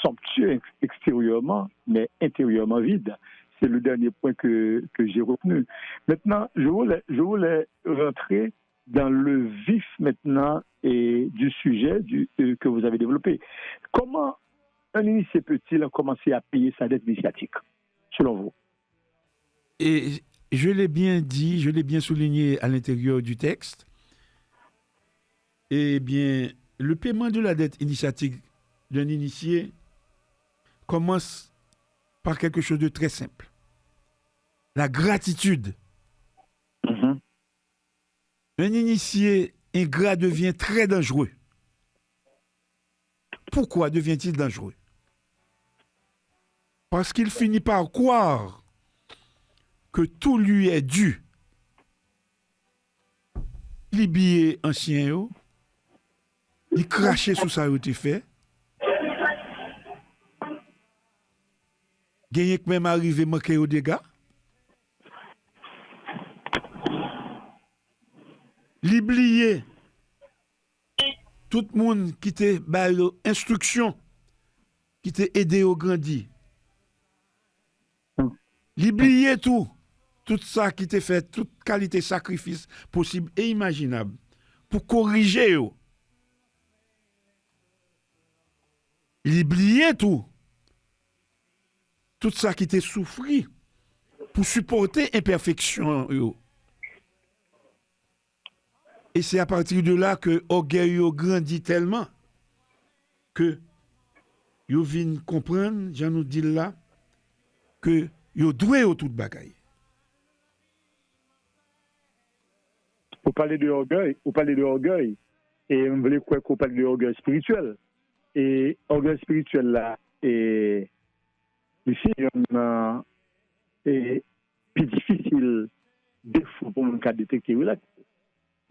somptueux extérieurement, mais intérieurement vide. C'est le dernier point que j'ai retenu. Maintenant, je voulais rentrer dans le vif maintenant du sujet que vous avez développé. Comment un initié peut-il commencer à payer sa dette initiatique, selon vous? Et je l'ai bien dit, je l'ai bien souligné à l'intérieur du texte. Eh bien, le paiement de la dette initiatique d'un initié commence par quelque chose de très simple. La gratitude. Mm-hmm. Un initié ingrat devient très dangereux. Pourquoi devient-il dangereux? Parce qu'il finit par croire que tout lui est dû. Les billets anciens, il crachait sous ça, il fait. Gagné que même arrivé manquer aux dégâts. L'oublier. Tout le monde qui t'a donné instruction, qui t'a aidé au grandi. L'oublier tout ça qui t'a fait, toute qualité sacrifice possible et imaginable pour corriger. L'oublier tout ça qui t'a souffri pour supporter imperfection. Et c'est à partir de là que l'orgueil grandit tellement que vous venez comprendre, j'en nous dis là, que vous doué au tout bagaille. Vous parlez de orgueil, et vous voulez quoi qu'on parle de orgueil spirituel. Et orgueil spirituel là, et ici, est plus difficile défaut pour mon cas détecter là.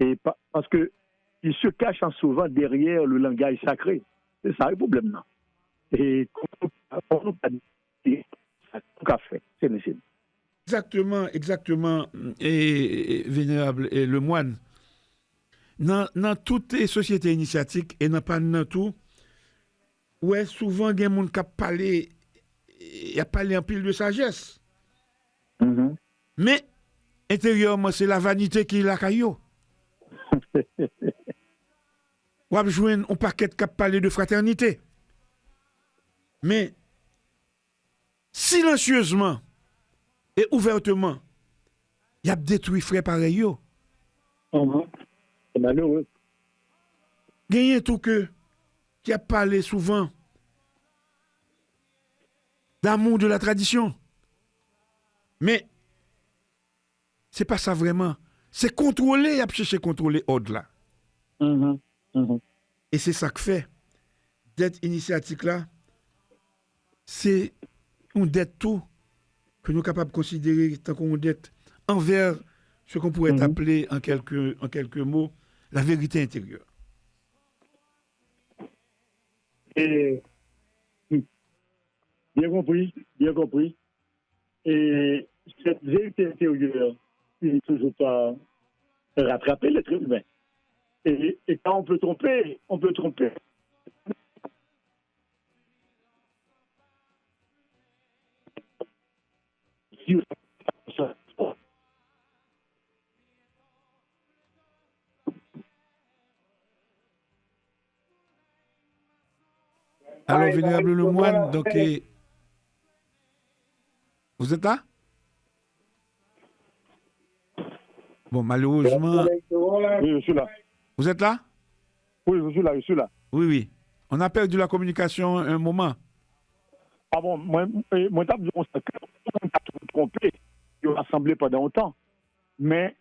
Et parce que il se cache souvent derrière le langage sacré. C'est ça le problème là. Et on nous pas dit ça tout à fait, c'est nécessaire. Exactement. Et vénérable et le moine. Dans toutes les sociétés initiatiques et dans tout, ouais, souvent il y a des gens qui parlent en pile de sagesse. Mm-hmm. Mais intérieurement, c'est la vanité qui est la caillou. Ou à joindre un paquet qui parle de fraternité. Mais silencieusement et ouvertement, il y a détruit frère pareil. C'est malheureux. Gagné tout que qui a parlé souvent d'amour de la tradition. Mais c'est pas ça vraiment. C'est contrôler, il a cherché à contrôler au-delà. Mm-hmm. Mm-hmm. Et c'est ça que fait. Dette initiatique là, c'est une dette tout que nous sommes capables de considérer tant qu'on dette envers ce qu'on pourrait appeler en quelques mots la vérité intérieure. Et bien compris. Et cette vérité intérieure, il n'est toujours pas rattrapé l'être humain. Et quand on peut tromper. Alors, vénérable le moine, donc, vous êtes là? Bon, malheureusement. Oui, je suis là. Vous êtes là? Oui, je suis là. Oui. On a perdu la communication un moment. Ah bon, moi, t'as dit qu'on s'est trompé, ils ont rassemblé pendant longtemps. Mais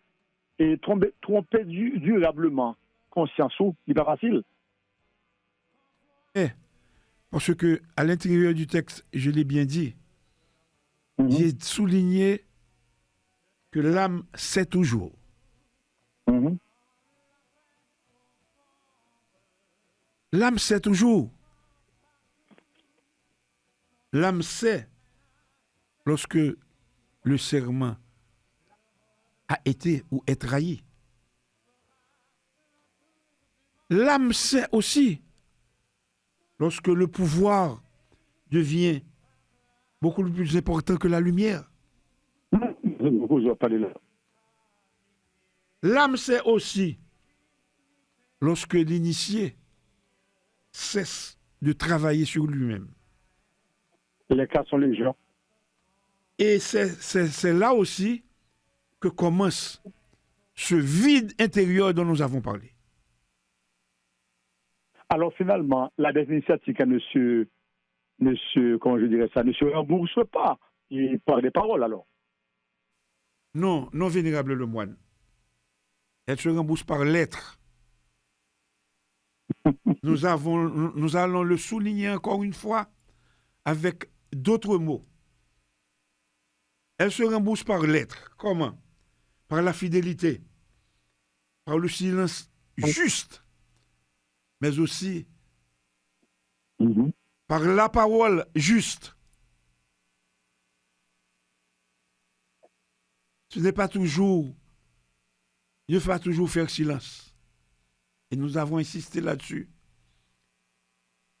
tromper durablement, conscience, c'est pas facile. Parce que à l'intérieur du texte, je l'ai bien dit, Mhm. j'ai souligné que l'âme sait toujours. Mhm. L'âme sait toujours. L'âme sait lorsque le serment a été ou est trahi. L'âme sait aussi lorsque le pouvoir devient beaucoup plus important que la lumière. Beaucoup, je vais parler là. L'âme sait aussi lorsque l'initié cesse de travailler sur lui-même. Les cas sont légion. Et c'est là aussi que commence ce vide intérieur dont nous avons parlé. Alors finalement, la dette initiatique comment je dirais ça, ne se rembourse pas par des paroles alors. Non, non, vénérable le moine. Elle se rembourse par lettres. Nous allons le souligner encore une fois avec d'autres mots. Elle se rembourse par lettres. Comment? Par la fidélité, par le silence juste, mais aussi Mhm. par la parole juste. Ce n'est pas toujours, il ne faut pas toujours faire silence. Et nous avons insisté là-dessus.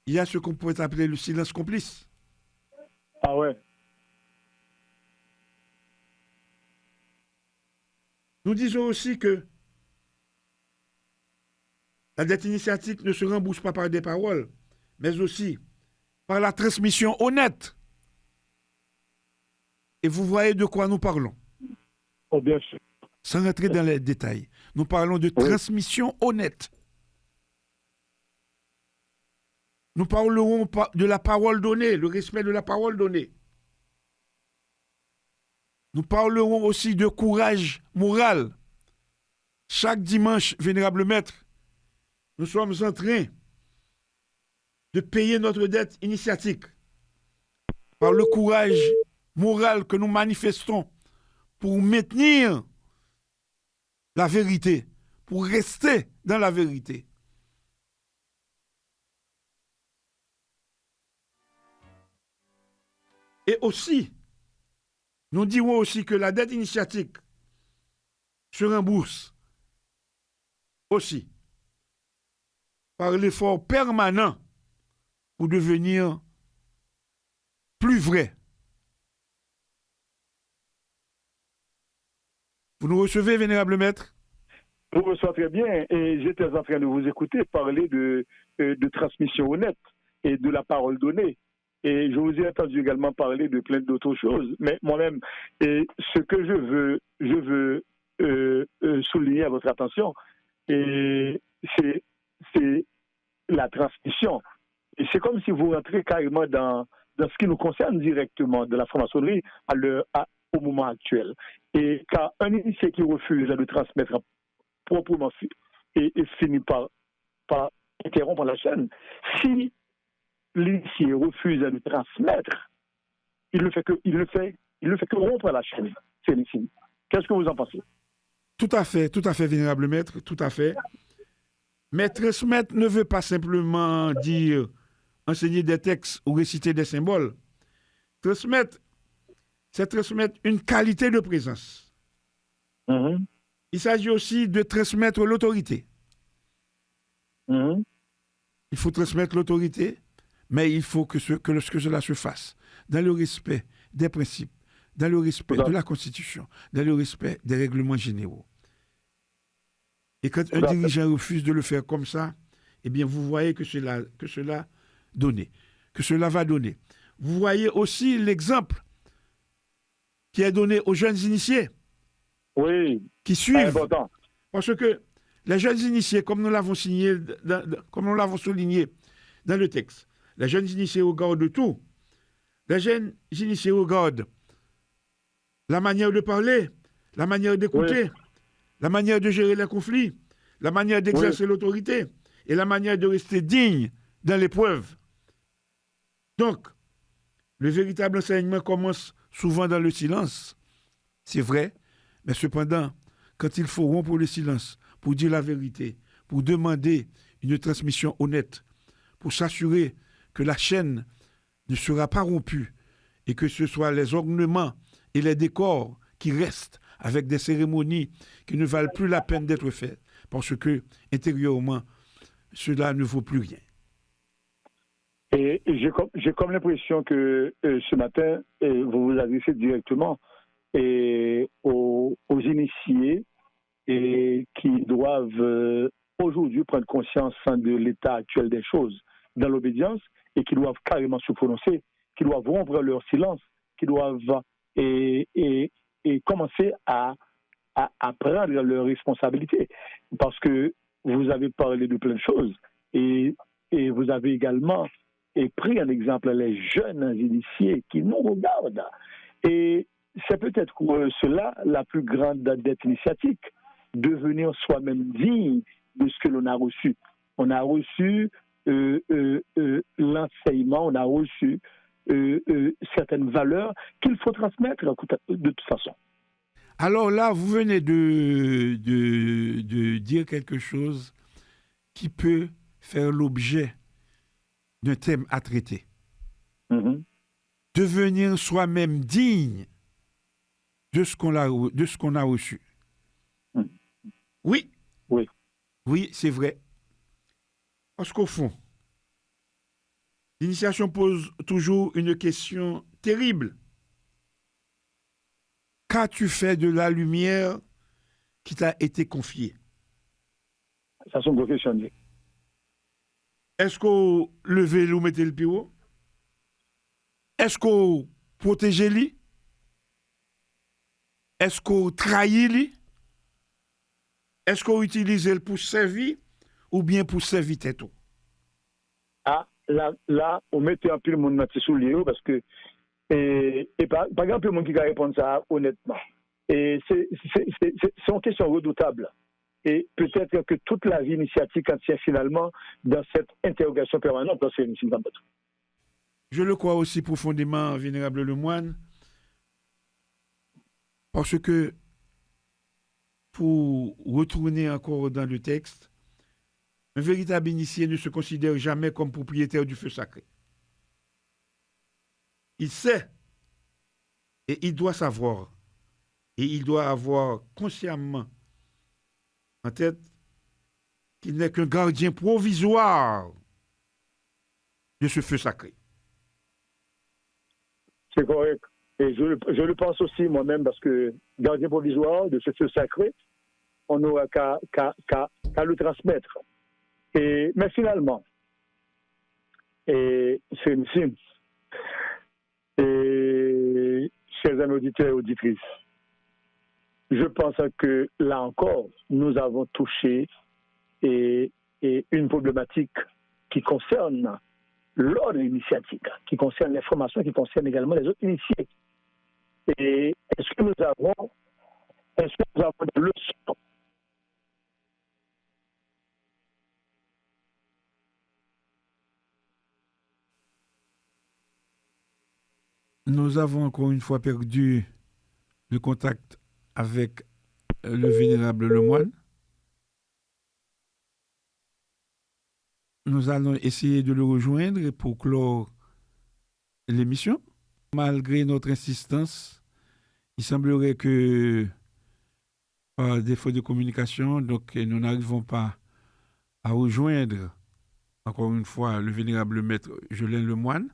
Il y a ce qu'on pourrait appeler le silence complice. Ah ouais. Nous disons aussi que la dette initiatique ne se rembourse pas par des paroles, mais aussi par la transmission honnête. Et vous voyez de quoi nous parlons. Oh, bien sûr. Sans rentrer dans les détails, nous parlons de transmission honnête. Nous parlerons de la parole donnée, le respect de la parole donnée. Nous parlerons aussi de courage moral. Chaque dimanche, vénérable maître, nous sommes en train de payer notre dette initiatique par le courage moral que nous manifestons pour maintenir la vérité, pour rester dans la vérité. Et aussi, nous dirons aussi que la dette initiatique se rembourse aussi par l'effort permanent pour devenir plus vrai. Vous nous recevez, vénérable maître? Je vous reçois très bien et j'étais en train de vous écouter parler de transmission honnête et de la parole donnée. Et je vous ai entendu également parler de plein d'autres choses. Mais moi-même, ce que je veux souligner à votre attention, c'est la transmission. Et c'est comme si vous rentrez carrément dans ce qui nous concerne directement de la franc-maçonnerie au moment actuel. Et car un initié qui refuse de transmettre proprement et finit par interrompre la chaîne, si l'initié refuse de transmettre, il ne fait que rompre la chaîne. C'est l'initié. Qu'est-ce que vous en pensez? Tout à fait, vénérable maître, tout à fait. Mais transmettre ne veut pas simplement dire enseigner des textes ou réciter des symboles. Transmettre, c'est transmettre une qualité de présence. Mm-hmm. Il s'agit aussi de transmettre l'autorité. Mm-hmm. Il faut transmettre l'autorité, mais il faut que cela se fasse dans le respect des principes, dans le respect de la Constitution, dans le respect des règlements généraux. Et quand un dirigeant refuse de le faire comme ça, eh bien, vous voyez que cela va donner. Vous voyez aussi l'exemple qui est donné aux jeunes initiés. Oui, qui suivent. Important. Parce que les jeunes initiés, comme nous l'avons souligné dans le texte, les jeunes initiés regardent tout. Les jeunes initiés regardent la manière de parler, la manière d'écouter, la manière de gérer les conflits, la manière d'exercer l'autorité et la manière de rester digne dans l'épreuve. Donc, le véritable enseignement commence souvent dans le silence, c'est vrai, mais cependant, quand il faut rompre le silence pour dire la vérité, pour demander une transmission honnête, pour s'assurer que la chaîne ne sera pas rompue et que ce soit les ornements et les décors qui restent avec des cérémonies qui ne valent plus la peine d'être faites parce que intérieurement, cela ne vaut plus rien. Et j'ai comme l'impression que ce matin, vous vous adressez directement aux initiés et qui doivent aujourd'hui prendre conscience de l'état actuel des choses dans l'obédience et qui doivent carrément se prononcer, qui doivent rompre leur silence, qui doivent et commencer à prendre leurs responsabilités. Parce que vous avez parlé de plein de choses et vous avez également pris un exemple les jeunes initiés qui nous regardent. Et c'est peut-être cela la plus grande dette initiatique, devenir soi-même digne de ce que l'on a reçu. On a reçu l'enseignement, on a reçu certaines valeurs qu'il faut transmettre de toute façon. Alors là, vous venez de dire quelque chose qui peut faire l'objet d'un thème à traiter. Mm-hmm. Devenir soi-même digne de ce qu'on a reçu. Mm. Oui. Oui. Oui, c'est vrai. Parce qu'au fond, l'initiation pose toujours une question terrible. Qu'as-tu fait de la lumière qui t'a été confiée? Ça, c'est une bonne question. Est-ce qu'on levait ou mettait le pied haut? Est-ce qu'on protégeait lui? Est-ce qu'on trahit lui? Est-ce qu'on utilisait le pour servir ou bien pour servir tête? Ah, là, on mettait un peu le monde dans ses souliers parce que pas grand peu de monde qui va répondre ça honnêtement. Et c'est une question redoutable. Et peut-être que toute la vie initiatique tient finalement dans cette interrogation permanente dans ces émissions. Je le crois aussi profondément, Vénérable Lemoine, parce que pour retourner encore dans le texte, un véritable initié ne se considère jamais comme propriétaire du feu sacré. Il sait et il doit savoir et il doit avoir consciemment en tête qu'il n'est qu'un gardien provisoire de ce feu sacré. C'est correct. Et je le pense aussi moi-même parce que gardien provisoire de ce feu sacré, on n'aura qu'à le transmettre. Mais finalement, c'est une signe. Et chers amis auditeurs et auditrices, je pense que là encore, nous avons touché une problématique qui concerne l'ordre initiatique, qui concerne les formations, qui concerne également les autres initiés. Et est-ce que nous avons des leçons? Nous avons encore une fois perdu le contact avec le Vénérable Lemoine. Nous allons essayer de le rejoindre pour clore l'émission. Malgré notre insistance, il semblerait que par défaut de communication, donc nous n'arrivons pas à rejoindre encore une fois le Vénérable Maître Jolin Lemoine.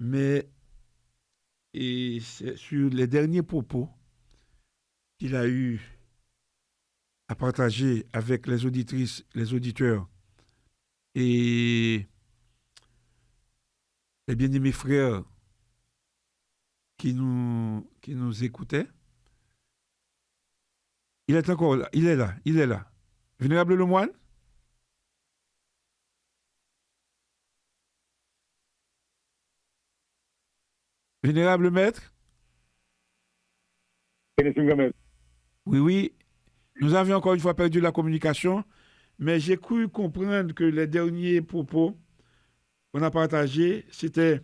Mais c'est sur les derniers propos qu'il a eu à partager avec les auditrices, les auditeurs et les bien-aimés frères qui nous écoutaient. Il est encore là, il est là. Vénérable Lemoine? Vénérable Maître? Oui. Nous avions encore une fois perdu la communication, mais j'ai cru comprendre que les derniers propos qu'on a partagé, c'était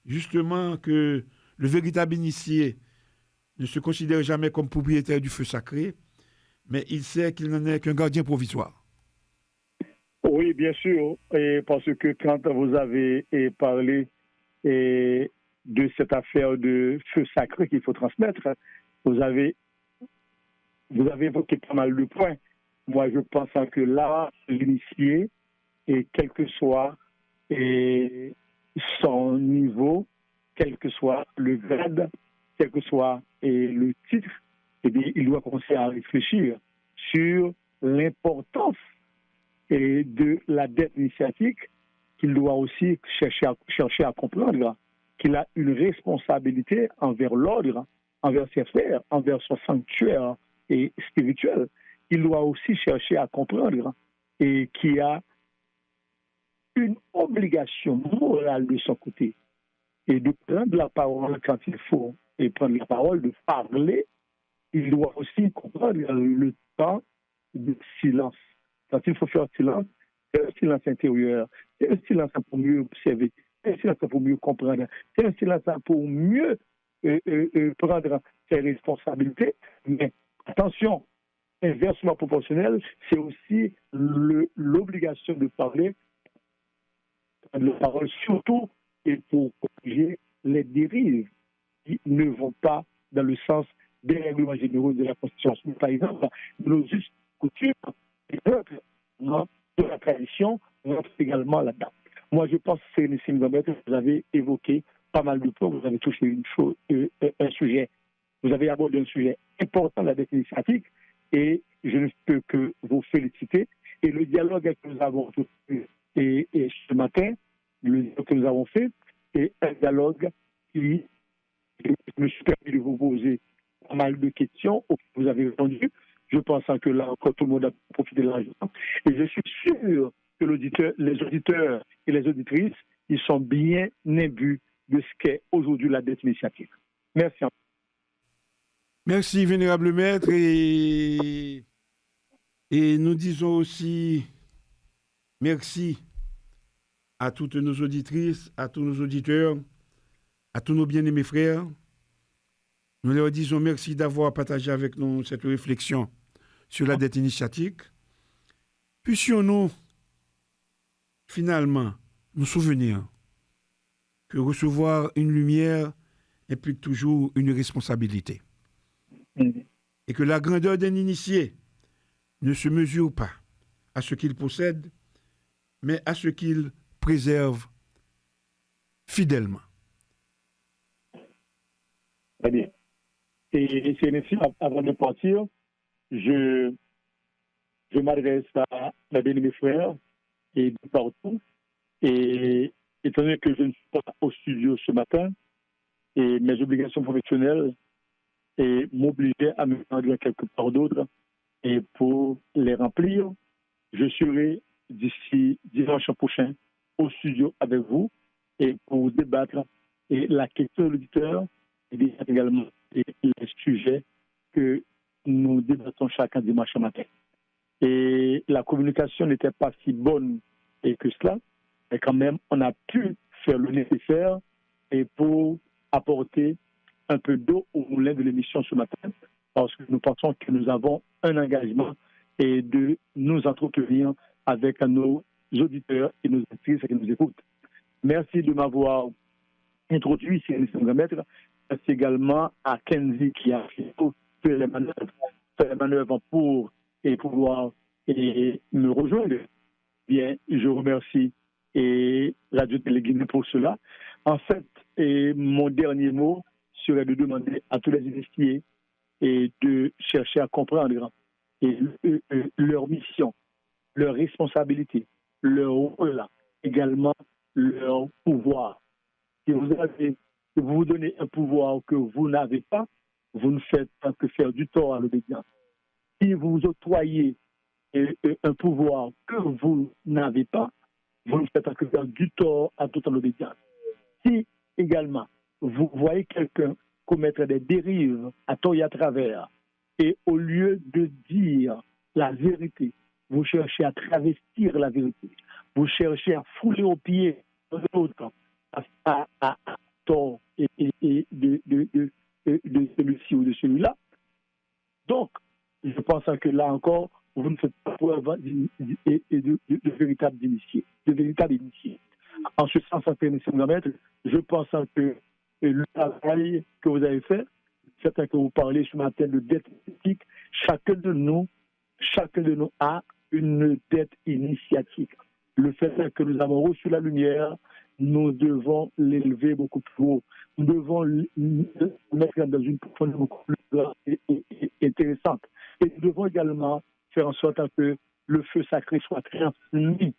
justement que le véritable initié ne se considère jamais comme propriétaire du feu sacré, mais il sait qu'il n'en est qu'un gardien provisoire. Oui, bien sûr, et parce que quand vous avez parlé de cette affaire de feu sacré qu'il faut transmettre, vous avez, vous avez évoqué pas mal de points. Moi, je pense que là, l'initié, et quel que soit son niveau, quel que soit le grade, quel que soit le titre, eh bien, il doit commencer à réfléchir sur l'importance de la dette initiatique, qu'il doit aussi chercher à comprendre qu'il a une responsabilité envers l'ordre, envers ses frères, envers son sanctuaire et spirituel. Il doit aussi chercher à comprendre et qu'il a une obligation morale de son côté et de prendre la parole quand il faut et prendre la parole, de parler. Il doit aussi comprendre le temps de silence. Quand il faut faire silence, c'est un silence intérieur, c'est un silence pour mieux observer, c'est un silence pour mieux comprendre, c'est un silence pour mieux prendre ses responsabilités. Mais attention, inversement proportionnel, c'est aussi l'obligation de parler, de la parole surtout, et pour corriger les dérives qui ne vont pas dans le sens des règlements généraux de la Constitution. Par exemple, nos us, coutumes, et peuples, de la tradition, rentrent également là-dedans. Moi, je pense que vous avez évoqué pas mal de points, vous avez touché une chose, un sujet, vous avez abordé un sujet important de la dette initiatique, et je ne peux que vous féliciter. Et le dialogue que nous avons eu et ce matin, le dialogue que nous avons fait, est un dialogue qui je me suis permis de vous poser pas mal de questions auxquelles vous avez répondu. Je pense que là encore, tout le monde a profité de l'argent. Et je suis sûr que les auditeurs et les auditrices, ils sont bien imbus de ce qu'est aujourd'hui la dette initiative. Merci. Merci, vénérable maître. Et nous disons aussi merci à toutes nos auditrices, à tous nos auditeurs, à tous nos bien-aimés frères. Nous leur disons merci d'avoir partagé avec nous cette réflexion sur la dette initiatique. Puissions-nous finalement nous souvenir que recevoir une lumière implique toujours une responsabilité. Et que la grandeur d'un initié ne se mesure pas à ce qu'il possède, mais à ce qu'il préserve fidèlement. Très bien. Et c'est ainsi, avant de partir, je m'adresse à mes bien-aimés frères et de partout. Et étant donné que je ne suis pas au studio ce matin, et mes obligations professionnelles m'obligeaient à me rendre quelque part d'autre, et pour les remplir, je serai d'ici dimanche prochain au studio avec vous et pour débattre et la question de l'auditeur et également les sujets que nous débattons chacun dimanche matin. Et la communication n'était pas si bonne que cela, mais quand même, on a pu faire le nécessaire et pour apporter un peu d'eau au moulin de l'émission ce matin, parce que nous pensons que nous avons un engagement et de nous entretenir avec nos auditeurs et nos auditrices qui nous écoutent. Merci de m'avoir introduit, c'est un maître. Merci également à Kenzie qui a fait les manœuvres pour pouvoir me rejoindre. Bien, je remercie Radio Téléguinée pour cela. En fait, mon dernier mot serait de demander à tous les initiés de chercher à comprendre leur mission, leur responsabilité, leur rôle, également leur pouvoir. Si vous vous donnez un pouvoir que vous n'avez pas, vous ne faites pas que faire du tort à l'obédience. Si vous octroyez un pouvoir que vous n'avez pas, vous ne faites pas que faire du tort à toute l'obédience. Si également vous voyez quelqu'un commettre des dérives à tort et à travers, et au lieu de dire la vérité, vous cherchez à travestir la vérité, vous cherchez à fouler aux pieds de l'autre à tort et de celui-ci ou de celui-là. Donc, je pense que là encore, vous ne faites pas preuve de véritable initié, En ce sens, je pense que le travail que vous avez fait, certains que vous parlez ce matin de dette éthique, chacun de nous a une dette initiatique. Le fait que nous avons reçu la lumière, nous devons l'élever beaucoup plus haut. Nous devons le mettre dans une profondeur beaucoup plus grande et intéressante. Et nous devons également faire en sorte que le feu sacré soit transmis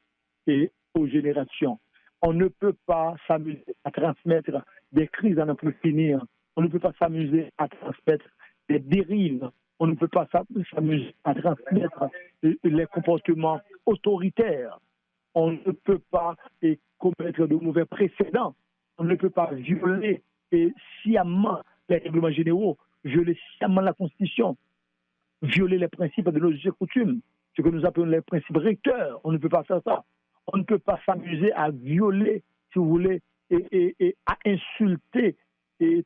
aux générations. On ne peut pas s'amuser à transmettre des crises à n'en plus finir. On ne peut pas s'amuser à transmettre des dérives. On ne peut pas s'amuser à transmettre les comportements autoritaires. On ne peut pas commettre de mauvais précédents. On ne peut pas violer sciemment les règlements généraux, violer sciemment la Constitution, violer les principes de nos us et coutumes, ce que nous appelons les principes recteurs. On ne peut pas faire ça. On ne peut pas s'amuser à violer, si vous voulez, et à insulter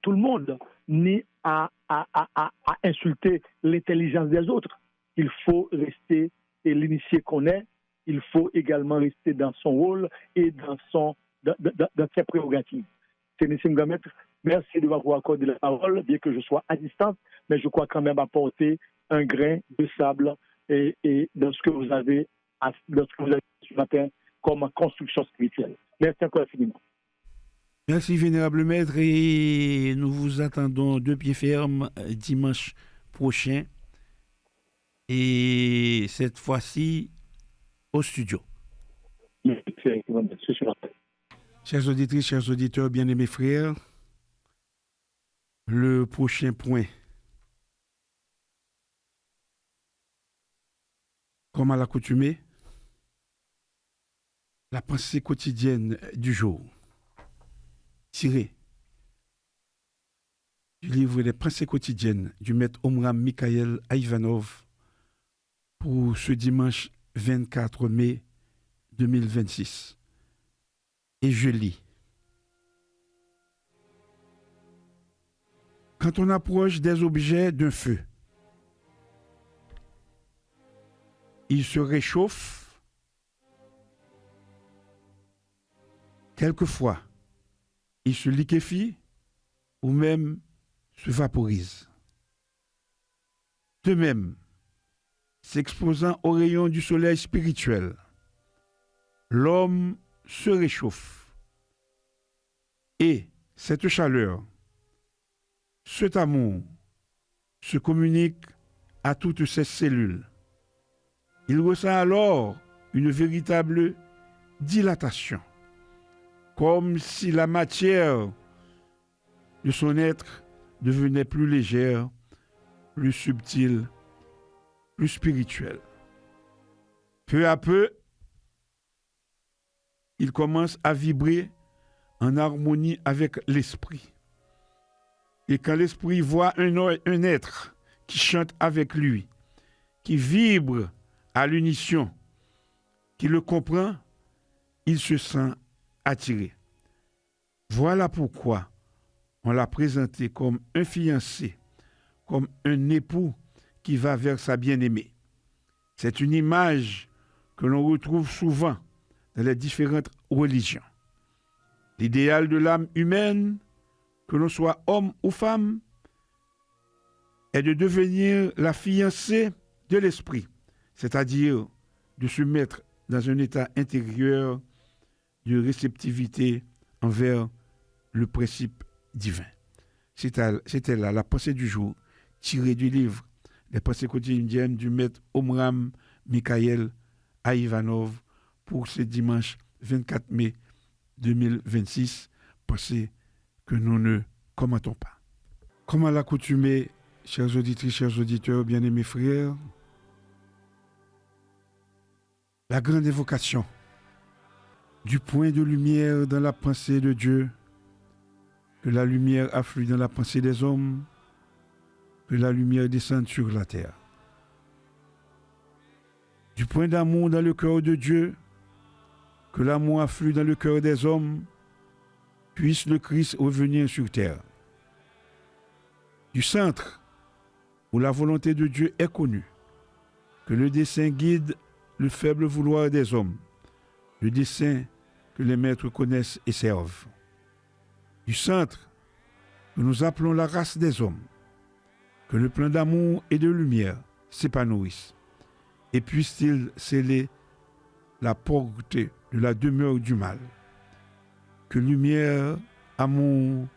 tout le monde, ni à insulter l'intelligence des autres. Il faut rester l'initié qu'on est. Il faut également rester dans son rôle et dans ses prérogatives. Sénésim Gamet, merci de m'avoir accordé la parole, bien que je sois à distance, mais je crois quand même apporter un grain de sable et dans ce que vous avez ce matin comme construction spirituelle. Merci encore infiniment. Merci, Vénérable Maître, et nous vous attendons de pied ferme dimanche prochain, et cette fois-ci au studio. Chers auditrices, chers auditeurs, bien-aimés frères, le prochain point, comme à l'accoutumée, la pensée quotidienne du jour, tirée du livre des pensées quotidiennes du maître Omram Mikhaël Aïvanov pour ce dimanche 24 mai 2026. Et je lis. Quand on approche des objets d'un feu, il se réchauffe. Quelquefois, il se liquéfie ou même se vaporise. De même, s'exposant aux rayons du soleil spirituel, l'homme se réchauffe. Et cette chaleur, cet amour, se communique à toutes ses cellules. Il ressent alors une véritable dilatation, comme si la matière de son être devenait plus légère, plus subtile, plus spirituelle. Peu à peu, il commence à vibrer en harmonie avec l'esprit. Et quand l'esprit voit un être qui chante avec lui, qui vibre à l'unisson, qui le comprend, il se sent attiré. Voilà pourquoi on l'a présenté comme un fiancé, comme un époux qui va vers sa bien-aimée. C'est une image que l'on retrouve souvent dans les différentes religions. L'idéal de l'âme humaine, que l'on soit homme ou femme, est de devenir la fiancée de l'esprit, c'est-à-dire de se mettre dans un état intérieur de réceptivité envers le principe divin. C'était là la pensée du jour, tirée du livre Les pensées quotidiennes du maître Omram Mikhaël Aïvanov pour ce dimanche 24 mai 2026, pensée que nous ne commentons pas. Comme à l'accoutumée, chers auditrices, chers auditeurs, bien-aimés frères, la grande évocation du point de lumière dans la pensée de Dieu, que la lumière afflue dans la pensée des hommes, que la lumière descende sur la terre. Du point d'amour dans le cœur de Dieu, que l'amour afflue dans le cœur des hommes, puisse le Christ revenir sur terre. Du centre où la volonté de Dieu est connue, que le dessein guide le faible vouloir des hommes, le dessein que les maîtres connaissent et servent. Du centre que nous appelons la race des hommes, que le plein d'amour et de lumière s'épanouisse, et puisse-t-il sceller la porte de la demeure du mal. Que lumière, amour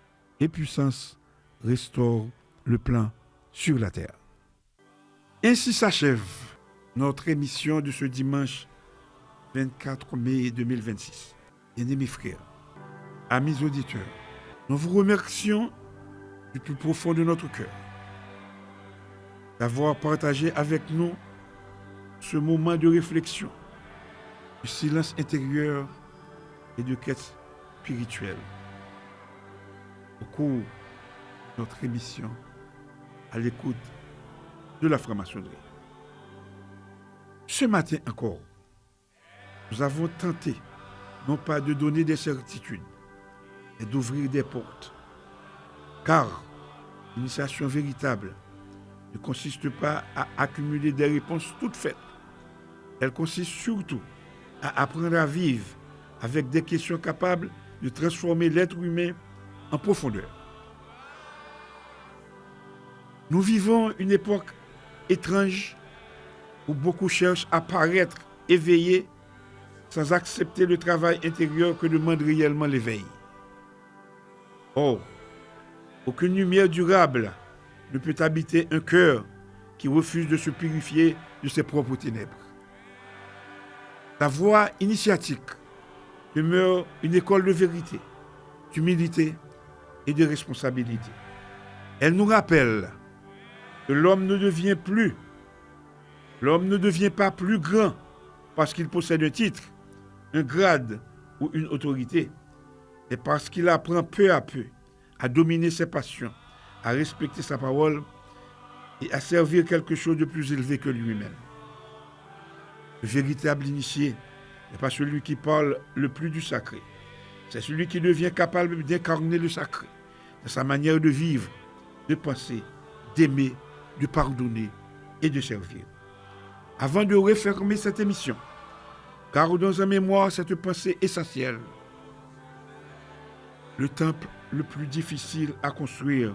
et puissance restaurent le plein sur la terre. Ainsi s'achève notre émission de ce dimanche 24 mai 2026. Bien-aimés frères, amis auditeurs, nous vous remercions du plus profond de notre cœur d'avoir partagé avec nous ce moment de réflexion, de silence intérieur et de quête spirituelle au cours de notre émission à l'écoute de la franc-maçonnerie. Ce matin encore, nous avons tenté non pas de donner des certitudes, mais d'ouvrir des portes. Car l'initiation véritable ne consiste pas à accumuler des réponses toutes faites. Elle consiste surtout à apprendre à vivre avec des questions capables de transformer l'être humain en profondeur. Nous vivons une époque étrange où beaucoup cherchent à paraître éveillés sans accepter le travail intérieur que demande réellement l'éveil. Or, aucune lumière durable ne peut habiter un cœur qui refuse de se purifier de ses propres ténèbres. La voie initiatique demeure une école de vérité, d'humilité et de responsabilité. Elle nous rappelle que l'homme ne devient pas plus grand parce qu'il possède un titre, un grade ou une autorité, mais parce qu'il apprend peu à peu à dominer ses passions, à respecter sa parole et à servir quelque chose de plus élevé que lui-même. Le véritable initié n'est pas celui qui parle le plus du sacré, c'est celui qui devient capable d'incarner le sacré dans sa manière de vivre, de penser, d'aimer, de pardonner et de servir. Avant de refermer cette émission, gardons en mémoire cette pensée essentielle. Le temple le plus difficile à construire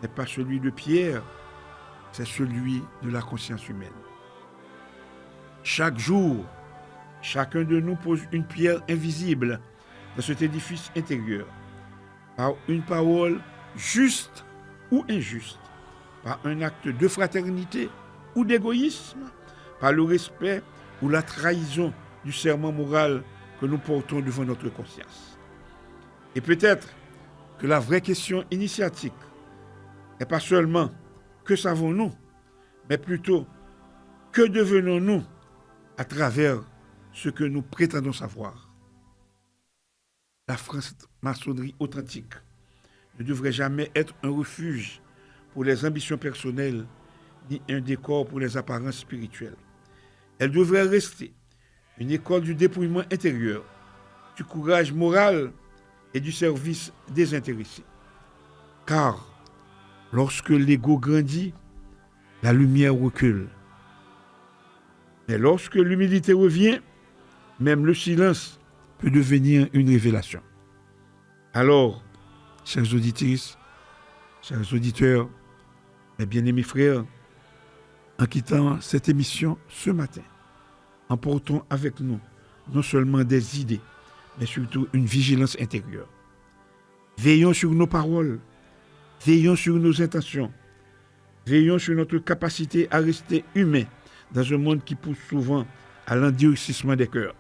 n'est pas celui de pierre, c'est celui de la conscience humaine. Chaque jour, chacun de nous pose une pierre invisible dans cet édifice intérieur, par une parole juste ou injuste, par un acte de fraternité ou d'égoïsme, par le respect ou la trahison du serment moral que nous portons devant notre conscience. Et peut-être que la vraie question initiatique n'est pas seulement que savons-nous, mais plutôt que devenons-nous à travers ce que nous prétendons savoir. La franc-maçonnerie authentique ne devrait jamais être un refuge pour les ambitions personnelles ni un décor pour les apparences spirituelles. Elle devrait rester une école du dépouillement intérieur, du courage moral et du service désintéressé. Car lorsque l'ego grandit, la lumière recule. Mais lorsque l'humilité revient, même le silence peut devenir une révélation. Alors, chers auditrices, chers auditeurs, mes bien-aimés frères, en quittant cette émission ce matin, emportons avec nous non seulement des idées, mais surtout une vigilance intérieure. Veillons sur nos paroles, veillons sur nos intentions, veillons sur notre capacité à rester humains dans un monde qui pousse souvent à l'endurcissement des cœurs.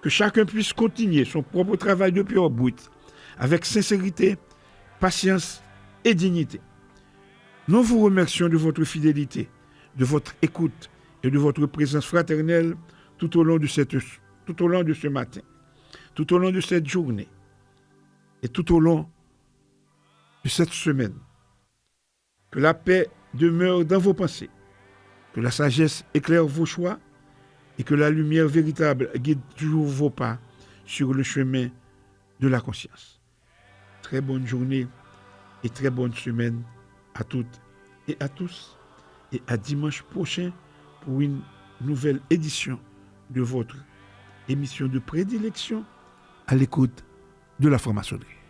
Que chacun puisse continuer son propre travail de pure brute avec sincérité, patience et dignité. Nous vous remercions de votre fidélité, de votre écoute et de votre présence fraternelle tout au long de ce matin, tout au long de cette journée et tout au long de cette semaine. Que la paix demeure dans vos pensées, que la sagesse éclaire vos choix et que la lumière véritable guide toujours vos pas sur le chemin de la conscience. Très bonne journée et très bonne semaine à toutes et à tous. Et à dimanche prochain pour une nouvelle édition de votre émission de prédilection à l'écoute de la franc-maçonnerie.